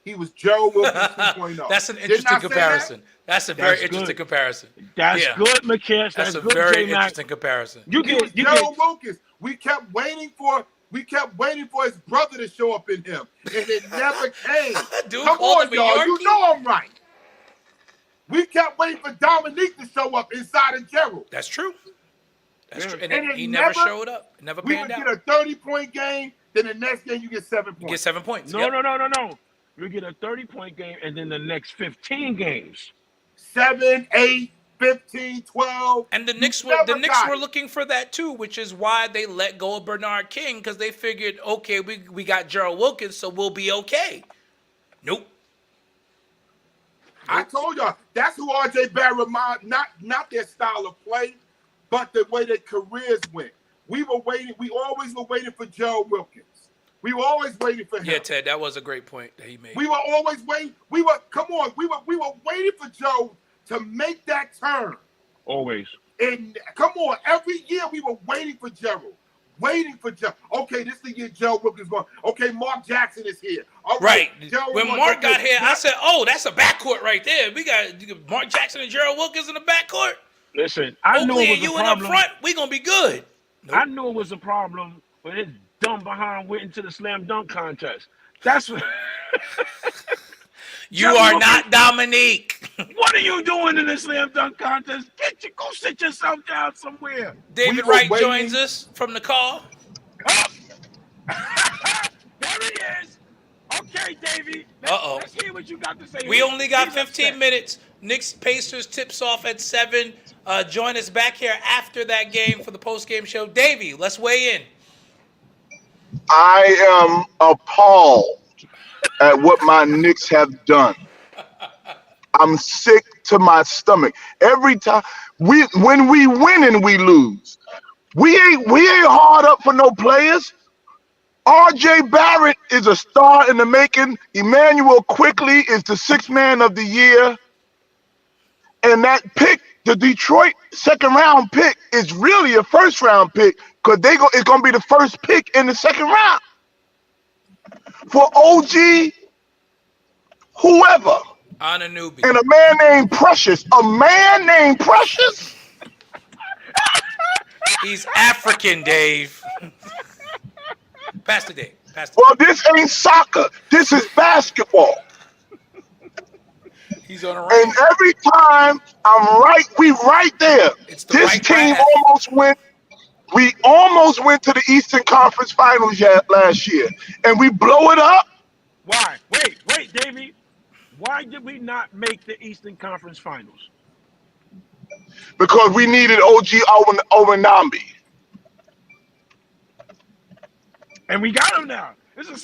He was Joe Wilkins 2.0. That's an interesting comparison. That's a very interesting comparison. That's good, McKiss. That's a good, very J-Mac. interesting comparison. He was Joe Wilkins. We kept waiting for his brother to show up in him, and it never came. Dude, come called on, him a y'all. Yorkie? You know I'm right. We kept waiting for Dominique to show up inside of Gerald. That's true. That's true. And And he it never never- showed up. It never We panned would out. get a 30-point game, then the next game you get 7 You get points. 7 points. No. Yep. You get a 30-point game, and then the next 15 games. 7, 8, 15, 12. And the Knicks were looking for that too, which is why they let go of Bernard King, because they figured, okay, we got Gerald Wilkins, so we'll be okay. Nope. I told y'all, that's who R.J. Barrett reminded, not their style of play, but the way their careers went. We always were waiting for Gerald Wilkins. We were always waiting for him. Yeah, Ted, that was a great point that he made. We were always waiting. We were waiting for Joe to make that turn. Always. And come on, every year we were waiting for Gerald. Waiting for Joe. Okay, this is the year Joe Wilkins going. Okay, Mark Jackson is here. All right. Gerald When Mark got here, I said, "Oh, that's a backcourt right there. We got Mark Jackson and Gerald Wilkins in the backcourt. Listen, I knew Oakley it and was you a in up problem. front. We gonna be good." Nope. I knew it was a problem when his dumb behind went into the slam dunk contest. That's what. You are not Dominique. What are you doing in the slam dunk contest? Go sit yourself down somewhere. David Wright joins us from the call. Oh. There he is. Okay, Davey. Let's hear what you got to say. We only got 15 minutes. Knicks Pacers tips off at 7. Join us back here after that game for the post-game show. Davey, let's weigh in. I am appalled at what my Knicks have done. I'm sick to my stomach. Every time when we win and we lose, we ain't hard up for no players. RJ Barrett is a star in the making. Emmanuel Quickly is the 6th man of the year. And that pick, the Detroit 2nd round pick, is really a 1st round pick because it's going to be the first pick in the 2nd round. For OG, whoever. Anunoby. And a man named Precious. A man named Precious? He's African, Dave. Pass the Dave. Well, this ain't soccer. This is basketball. He's on a And run. every time we right there. It's the This right team path. we almost went to the Eastern Conference Finals last year. And we blow it up. Why? Wait, Davey. Why did we not make the Eastern Conference Finals? Because we needed OG Owenambi. And we got him now. It's a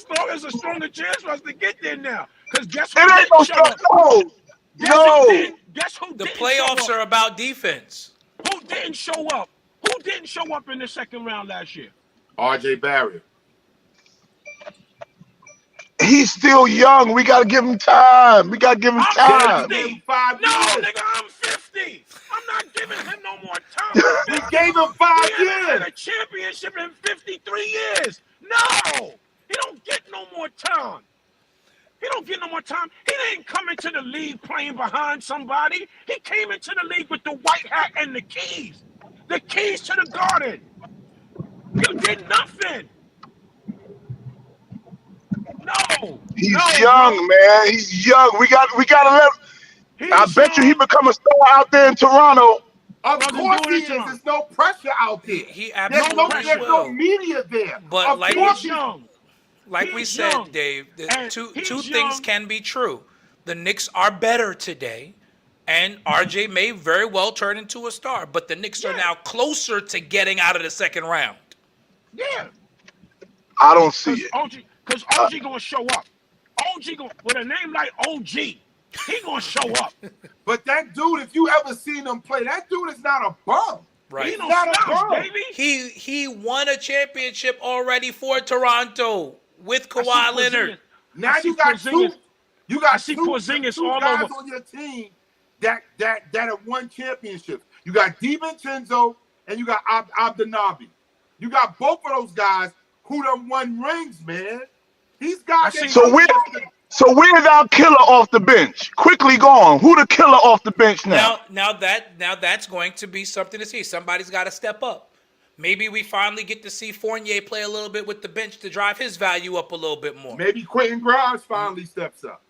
stronger chance for us to get there now. Because guess who It ain't didn't show up? no. Guess who No. didn't? Guess who The didn't playoffs show are up? about defense. Who didn't show up? Who Who didn't show up in the second round last year? R.J. Barrett. He's still young. We gotta give him time. We gotta give him I'm time. Gave 50. him 5 No, years. nigga, I'm 50. I'm not giving him no more time. We gave him 5 He hasn't had years. a championship in 53 years. No, he don't get no more time. He don't get no more time. He didn't come into the league playing behind somebody. He came into the league with the white hat and the keys. The keys to the garden. You did nothing. No. He's no, young, bro. man. He's young. We gotta let. I He's bet you he young. become a star out there in Toronto. Of Wasn't course doing he it is. to him. There's no pressure out there. He There's absolutely no will. media there. But Of like course He's he's young. Like we He's said, young. Dave, And two he's things young. can be true. The Knicks are better today, and RJ may very well turn into a star. But the Knicks are Yeah. now closer to getting out of the second round. Yeah. I don't see it. Because OG gonna show up. OG gonna, with a name like OG, he gonna show up. But that dude, if you ever seen him play, that dude is not a bum. Right. He no not a slouch, bum. baby. He won a championship already for Toronto with I see Kawhi Leonard. Porzingis. Now I see you got Porzingis. two. You got I see two Porzingis all guys over. on your team that have won championships. You got DiVincenzo and you got Abdenabi. You got both of those guys who done won rings, man. These guys. I see- So where's our killer off the bench? Quickly gone. Who the killer off the bench now? Now that's going to be something to see. Somebody's got to step up. Maybe we finally get to see Fournier play a little bit with the bench to drive his value up a little bit more. Maybe Quentin Grimes finally steps up.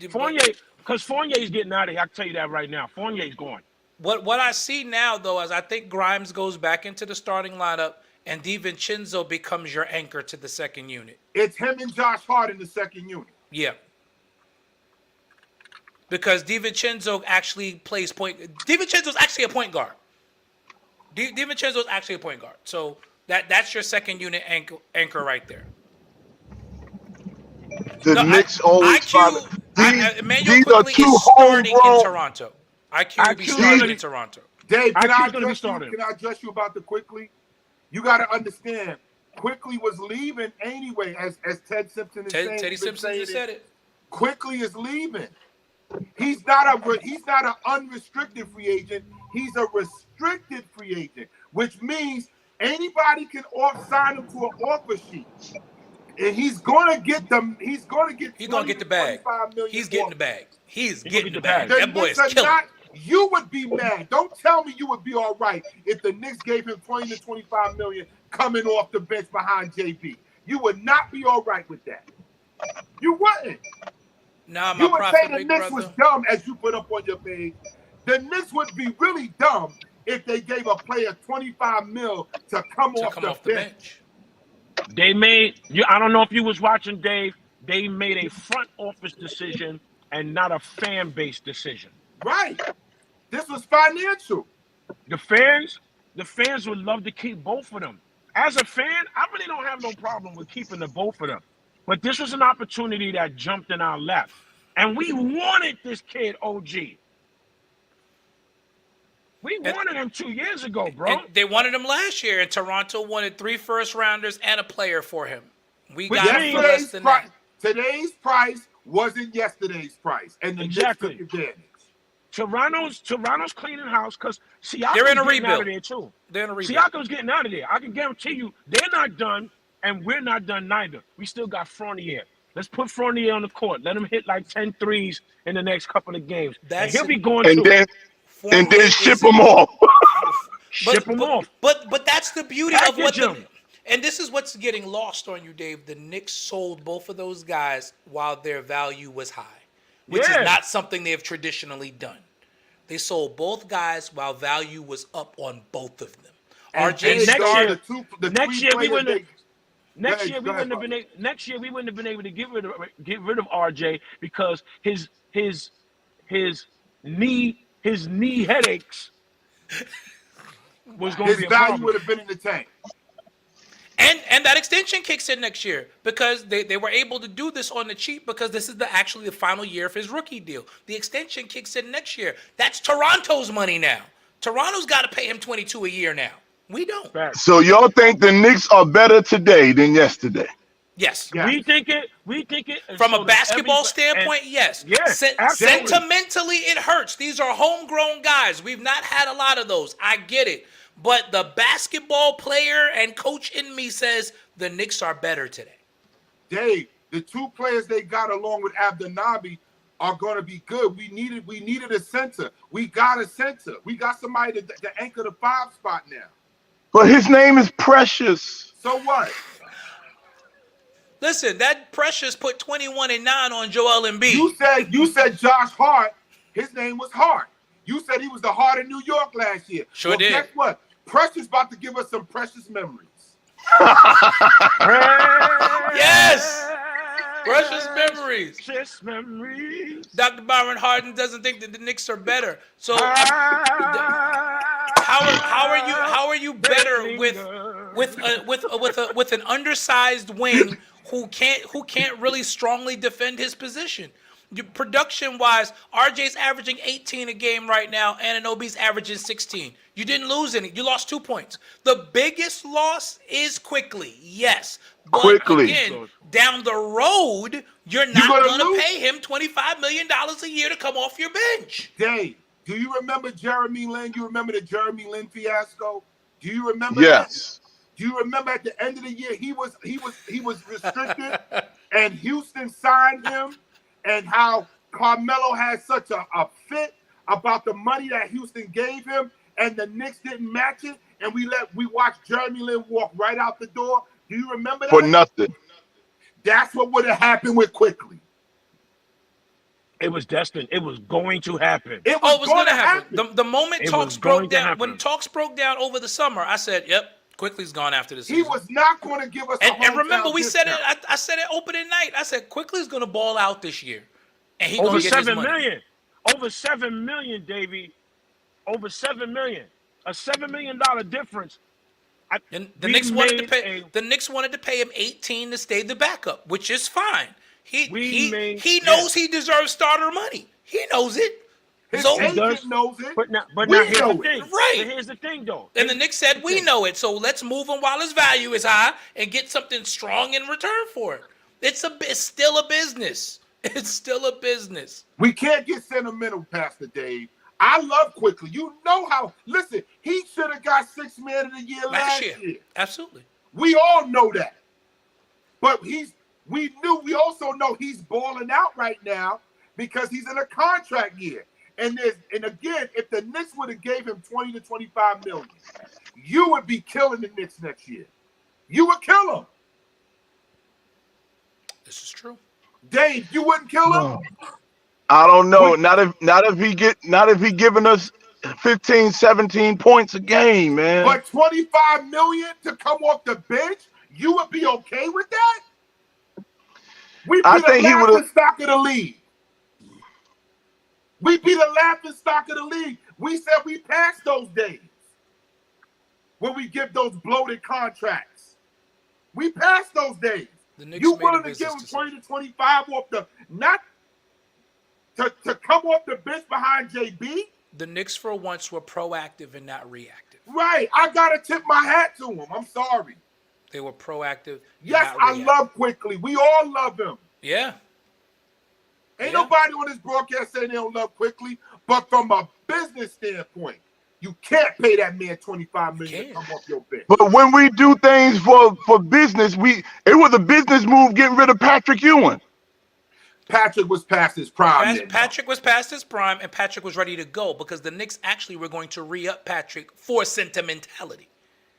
Fournier, because Fournier's getting out of here. I can tell you that right now. Fournier's going. What I see now, though, is I think Grimes goes back into the starting lineup and DiVincenzo becomes your anchor to the second unit. It's him and Josh Hart in the second unit. Yeah. Because DiVincenzo actually plays point. DiVincenzo's actually a point guard. DiVincenzo's actually a point guard. So that's your second unit anchor right there. The Knicks always find Emmanuel these are Quickly two is starting in homegrown. Toronto. IQ will be IQ starting in Toronto. Dave, can I gonna be address starting. you? Can I address you about the Quickly? You got to understand, Quickly was leaving anyway, as Ted Simpson is saying. Teddy Simpson just said it. Quickly is leaving. He's not an unrestricted free agent. He's a restricted free agent, which means anybody can sign him to an offer sheet. And he's gonna get them. He's gonna get the bag. He's getting the bag. He's getting the bag. The That boy Knicks is are killing. not. You would be mad. Don't tell me you would be all right if the Knicks gave him 20 to 25 million coming off the bench behind JB. You would not be all right with that. You wouldn't. Nah, You my would prophet, say the big Knicks brother. was dumb, as you put up on your page. The Knicks would be really dumb if they gave a player 25 mil to come off the bench. They made you. I don't know if you was watching, Dave. They made a front office decision and not a fan base decision. Right. This was financial. The fans would love to keep both of them. As a fan, I really don't have no problem with keeping the both of them. But this was an opportunity that jumped in our lap. And we wanted this kid, OG. We wanted him 2 years ago, bro. And they wanted him last year, and Toronto wanted 3 first-rounders and a player for him. We But got him for less than that. Today's price wasn't yesterday's price. And the Exactly. Knicks took advantage. Toronto's cleaning house because Siakam's They're in a getting out of rebuild. there too. They're in a rebuild. Siakam's getting out of there. I can guarantee you they're not done, and we're not done neither. We still got Fournier. Let's put Fournier on the court. Let him hit like 10 threes in the next couple of games. And he'll be going and to then Fournier ship is- them off. ship him off. But that's the beauty of what Package 'em. and this is what's getting lost on you, Dave. The Knicks sold both of those guys while their value was high, which Yeah. is not something they have traditionally done. They sold both guys while value was up on both of them. And RJ they next started year- the next three year we players wouldn't they- Next Go ahead, year we go ahead, wouldn't have been able to get rid of RJ because his knee headaches was going to his be a value problem. would have been in the tank. And that extension kicks in next year because they were able to do this on the cheap because this is actually the final year of his rookie deal. The extension kicks in next year. That's Toronto's money now. Toronto's got to pay him $22 a year now. We don't. Facts. So y'all think the Knicks are better today than yesterday? Yes. Yeah. We think it. And From a so does basketball everybody. standpoint, yes. Yeah, absolutely. Sentimentally, it hurts. These are homegrown guys. We've not had a lot of those. I get it. But the basketball player and coach in me says the Knicks are better today. Dave, the two players they got along with Abdenabi are going to be good. We needed a center. We got a center. We got somebody to anchor the 5 spot now. But his name is Precious. So what? Listen, that Precious put 21 and 9 on Joel Embiid. You said Josh Hart. His name was Hart. You said he was the Hart of New York last year. Sure did. Guess what? Precious about to give us some precious memories. Yes. Precious memories. Precious memories. Dr. Byron Harden doesn't think that the Knicks are better. So how are you better with an undersized wing who can't really strongly defend his position? Production wise, RJ's averaging 18 a game right now. Anunoby's averaging 16. You didn't lose any. You lost 2 points. The biggest loss is Quickly, yes. But again, down the road, you're not going to pay him $25 million a year to come off your bench. Dave, do you remember Jeremy Lin? You remember the Jeremy Lin fiasco? Do you remember Yes. that? Do you remember at the end of the year he was restricted and Houston signed him, and how Carmelo had such a fit about the money that Houston gave him, and the Knicks didn't match it, and we watched Jeremy Lin walk right out the door? Do you remember that? For nothing. That's what would have happened with Quickly. It was destined. It was going to happen. It was going to happen. The moment talks broke down, when talks broke down over the summer, I said, "Yep, Quickly's gone after this season." He was not going to give us. And remember, we said it. I said it opening night. I said Quickly's going to ball out this year, and he going to get his money. Over $7 million, Davey. Over $7 million. A $7 million difference. And the Knicks wanted to pay. The Knicks wanted to pay him 18 to stay the backup, which is fine. He knows he deserves starter money. He knows it. His agent knows it. But now here's the thing. Right. But here's the thing, though. And the Knicks said, we know it, so let's move him while his value is high and get something strong in return for it. It's still a business. It's still a business. We can't get sentimental, Pastor Dave. I love Quickly. You know how. Listen, he should have got $6 Man of the Year last year. Absolutely. We all know that. But we also know he's balling out right now because he's in a contract year. And again, if the Knicks would have gave him 20 to 25 million, you would be killing the Knicks next year. You would kill him. This is true. Dave, you wouldn't kill him? I don't know. Not if he giving us 15, 17 points a game, man. But 25 million to come off the bench, you would be okay with that? We'd be the laughing stock of the league. We'd be the laughing stock of the league. We said we passed those days when we give those bloated contracts. We passed those days. You willing to give him 20 to 25 off the not to come off the bench behind JB? The Knicks for once were proactive and not reactive. Right. I gotta tip my hat to him. I'm sorry. They were proactive. Yes, I love Quickly. We all love him. Yeah. Ain't nobody on this broadcast saying they don't love Quickly, but from a business standpoint, you can't pay that man $25 million to come off your bench. But when we do things for business, it was a business move getting rid of Patrick Ewing. Patrick was past his prime. Patrick was past his prime, and Patrick was ready to go because the Knicks actually were going to re-up Patrick for sentimentality.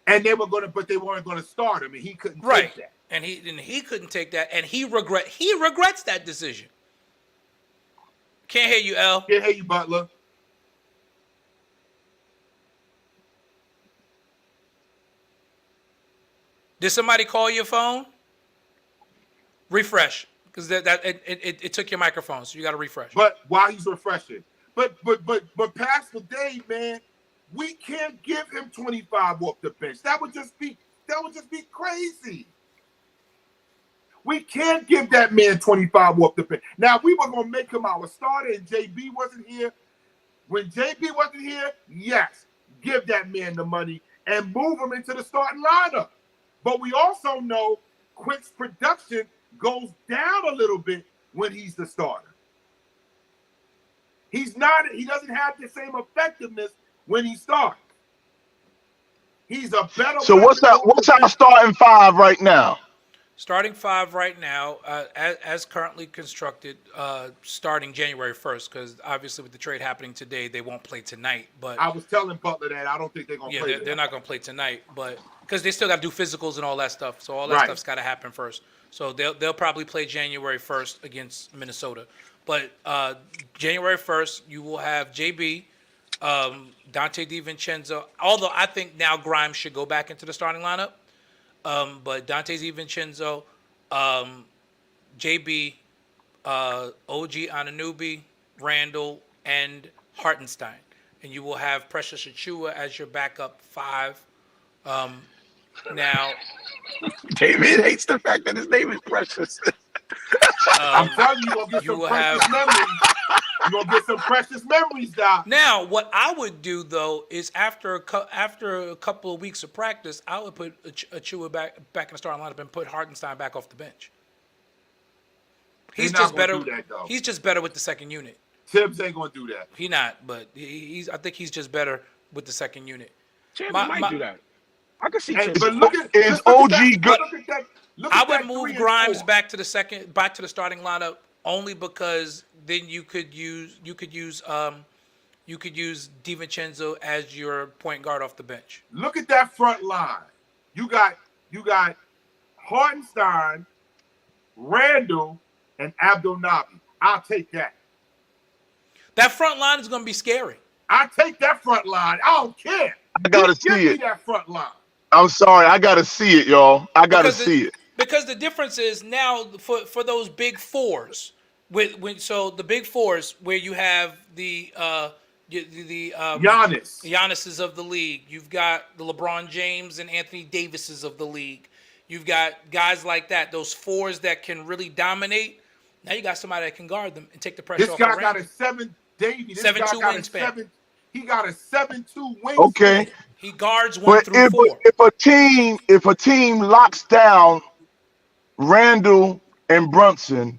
And they weren't going to start him, and he couldn't take that. And he couldn't take that, and he regrets that decision. Can't hear you, L. Can't hear you, Butler. Did somebody call your phone? Refresh, because it took your microphone, so you got to refresh. But while he's refreshing, but Pastor Dave, man, we can't give him 25 off the bench. That would just be crazy. We can't give that man 25 off the bench. Now, if we were going to make him our starter and JB wasn't here, when JB wasn't here, yes, give that man the money and move him into the starting lineup. But we also know Quick's production goes down a little bit when he's the starter. He doesn't have the same effectiveness when he starts. He's a better. So what's our starting five right now? Starting five right now, as currently constructed, starting January 1st, because obviously with the trade happening today, they won't play tonight. But I was telling Butler that I don't think they're gonna play. They're not going to play tonight, but because they still got to do physicals and all that stuff, so all that stuff's got to happen first. So they'll probably play January 1st against Minnesota. But January 1st, you will have JB, Dante DiVincenzo. Although I think now Grimes should go back into the starting lineup. But Dante DiVincenzo, JB, OG Anunoby, Randall, and Hartenstein. And you will have Precious Achiuwa as your backup five. Now, David hates the fact that his name is Precious. I'm telling you, you're gonna get some precious memories. You're gonna get some precious memories, Doc. Now, what I would do though is after a couple of weeks of practice, I would put Achiuwa back in the starting lineup and put Hartenstein back off the bench. He's just better. He's just better with the second unit. Tibbs ain't gonna do that. He not, but he's. I think he's just better with the second unit. Tibbs might do that. I can see. But look at OG good. I would move Grimes back to the starting lineup only because then you could use DiVincenzo as your point guard off the bench. Look at that front line. You got Hartenstein, Randall, and Abdul Nabi. I'll take that. That front line is going to be scary. I take that front line. I don't care. I gotta see Give it. me that front line. I'm sorry, I gotta see it, y'all. I gotta see it. Because the difference is now for those big fours, so the big fours where you have the Giannis's of the league, you've got the LeBron James and Anthony Davis's of the league, you've got guys like that, those fours that can really dominate. Now you got somebody that can guard them and take the pressure off. This guy got a 7'2" wingspan. He got a 7'2" wingspan. Okay. He guards 1 through 4. If a team locks down Randall and Brunson,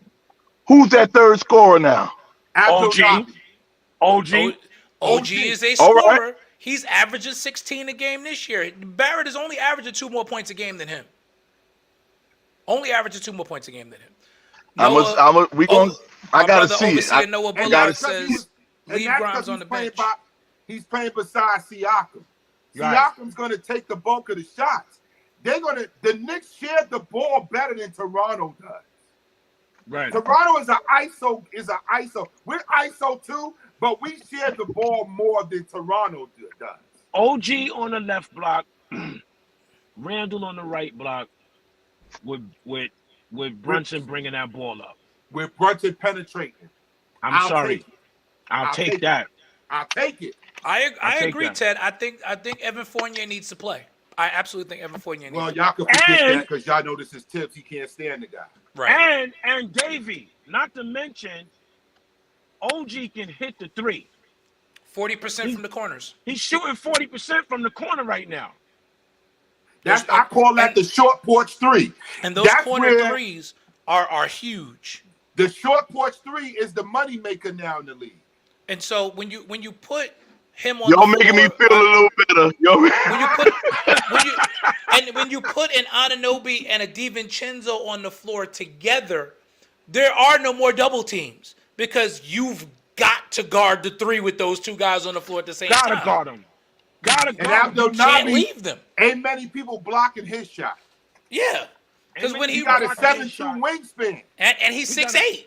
who's that third scorer now? OG. OG is a scorer. Right. He's averaging 16 a game this year. Barrett is only averaging 2 more points a game than him. I gotta see it. Noah Bullard says leave Grimes on the bench. He's playing beside Siakam. Right. Siakam's going to take the bulk of the shots. The Knicks share the ball better than Toronto does. Right. Toronto is an ISO. We're ISO too, but we share the ball more than Toronto does. OG on the left block, Randall on the right block, with Brunson bringing that ball up. With Brunson penetrating. I'll take that. I'll take it. I agree, that. Ted. I think Evan Fournier needs to play. I absolutely think Evan Fournier needs to play. Well, y'all can forget that because y'all know this is Tibbs. He can't stand the guy. Right. And Davey, not to mention, OG can hit the 3. 40% from the corners. He's shooting 40% from the corner right now. I call that the short porch 3. And those corner threes are huge. The short porch 3 is the money maker now in the league. And so when you put him on, y'all making me feel a little better. When you put an Anunoby and a DiVincenzo on the floor together, there are no more double teams because you've got to guard the 3 with those 2 guys on the floor at the same time. Gotta guard them. And Abdul can't leave them. Ain't many people blocking his shot. Yeah, because when he got a 7'2" wingspan, and he's 6'8".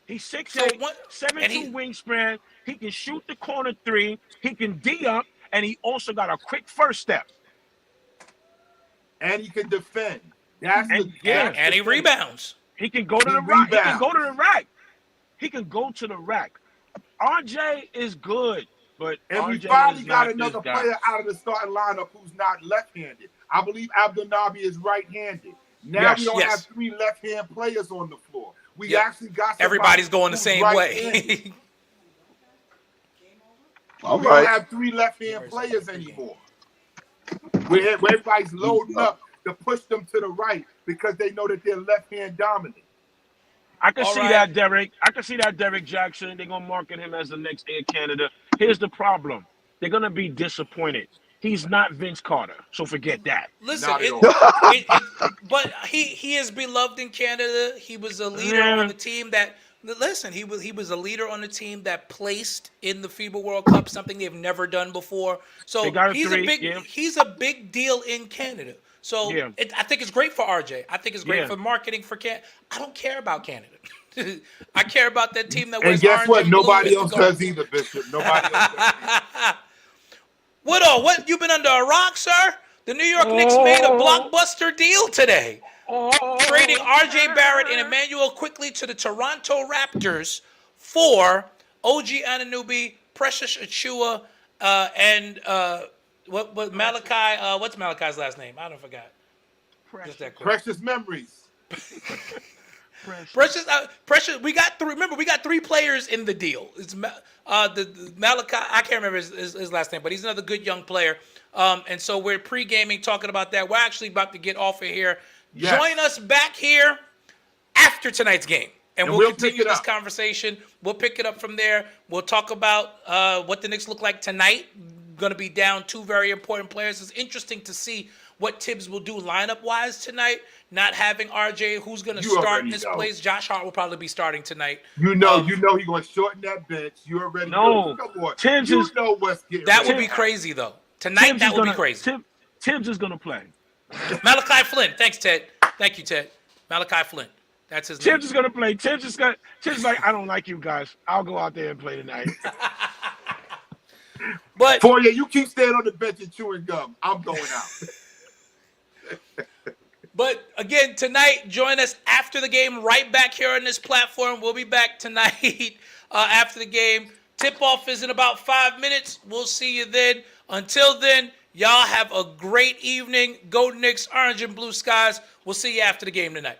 He's 6'8", 7'2" wingspan. He can shoot the corner 3. He can D up, and he also got a quick first step. And he can defend. And he rebounds. He can go to the rack. He can go to the rack. He can go to the rack. RJ is good, but we finally got another player out of the starting lineup who's not left-handed. I believe Abdul Nabi is right-handed. Now we don't have 3 left-hand players on the floor. We actually got everybody's going the same way. We don't have 3 left-hand players anymore. where everybody's loading up to push them to the right because they know that they're left-hand dominant. I can All see right. that, Derek. I can see that, Derek Jackson. They're gonna market him as the next Air Canada. Here's the problem: they're gonna be disappointed. He's not Vince Carter, so forget that. Listen, Not at all. but he is beloved in Canada. He was a leader on the team that. Listen, he was a leader on the team that placed in the FIBA World Cup, something they've never done before. So They got a he's three, a big yeah. he's a big deal in Canada. So Yeah. I think it's great for RJ. I think it's great Yeah. for marketing for Canada. I don't care about Canada. I care about that team that And wears guess orange what? and blue Nobody as the else goal. does either, Bishop. Nobody else does either. What you been under a rock, sir? The New York Knicks made a blockbuster deal today, trading R.J. Barrett and Emmanuel Quickly to the Toronto Raptors for OG Anunoby, Precious Achua, and what Malachi? What's Malachi's last name? I don't forgot. Just that quick. Precious memories. Precious. We got three. Remember, we got three players in the deal. It's the Malachi. I can't remember his last name, but he's another good young player. And so we're pre-gaming, talking about that. We're actually about to get off of here. Yes. Join us back here after tonight's game, and we'll we'll pick continue it this up. conversation. We'll pick it up from there. We'll talk about what the Knicks look like tonight. Going to be down two very important players. It's interesting to see what Tibbs will do lineup-wise tonight. Not having RJ, who's going to You start already in this know. place. Josh Hart will probably be starting tonight. You know he's going to shorten that bench. You already know. Come on. Tibbs you is- know what's getting That ready. would be crazy, though. Tonight, that would be crazy. Tibbs is gonna play. Malachi Flynn. Thanks, Ted. Thank you, Ted. Malachi Flynn. That's his name. Tibbs is gonna play. Tibbs is like, I don't like you guys. I'll go out there and play tonight. But Fourier, you keep staying on the bench and chewing gum. I'm going out. But again, tonight, join us after the game right back here on this platform. We'll be back tonight after the game. Tip-off is in about 5 minutes. We'll see you then. Until then, y'all have a great evening. Go Knicks, orange and blue skies. We'll see you after the game tonight.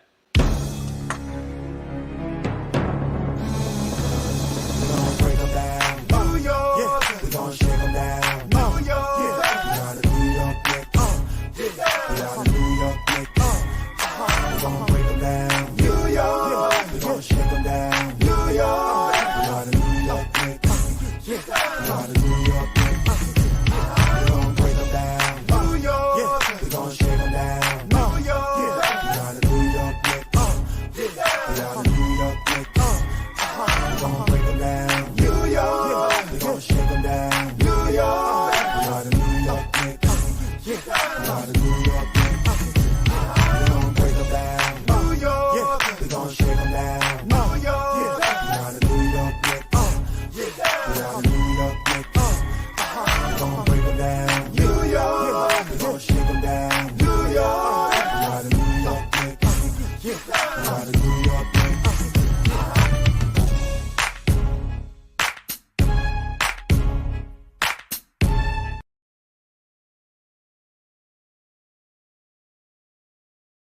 New York.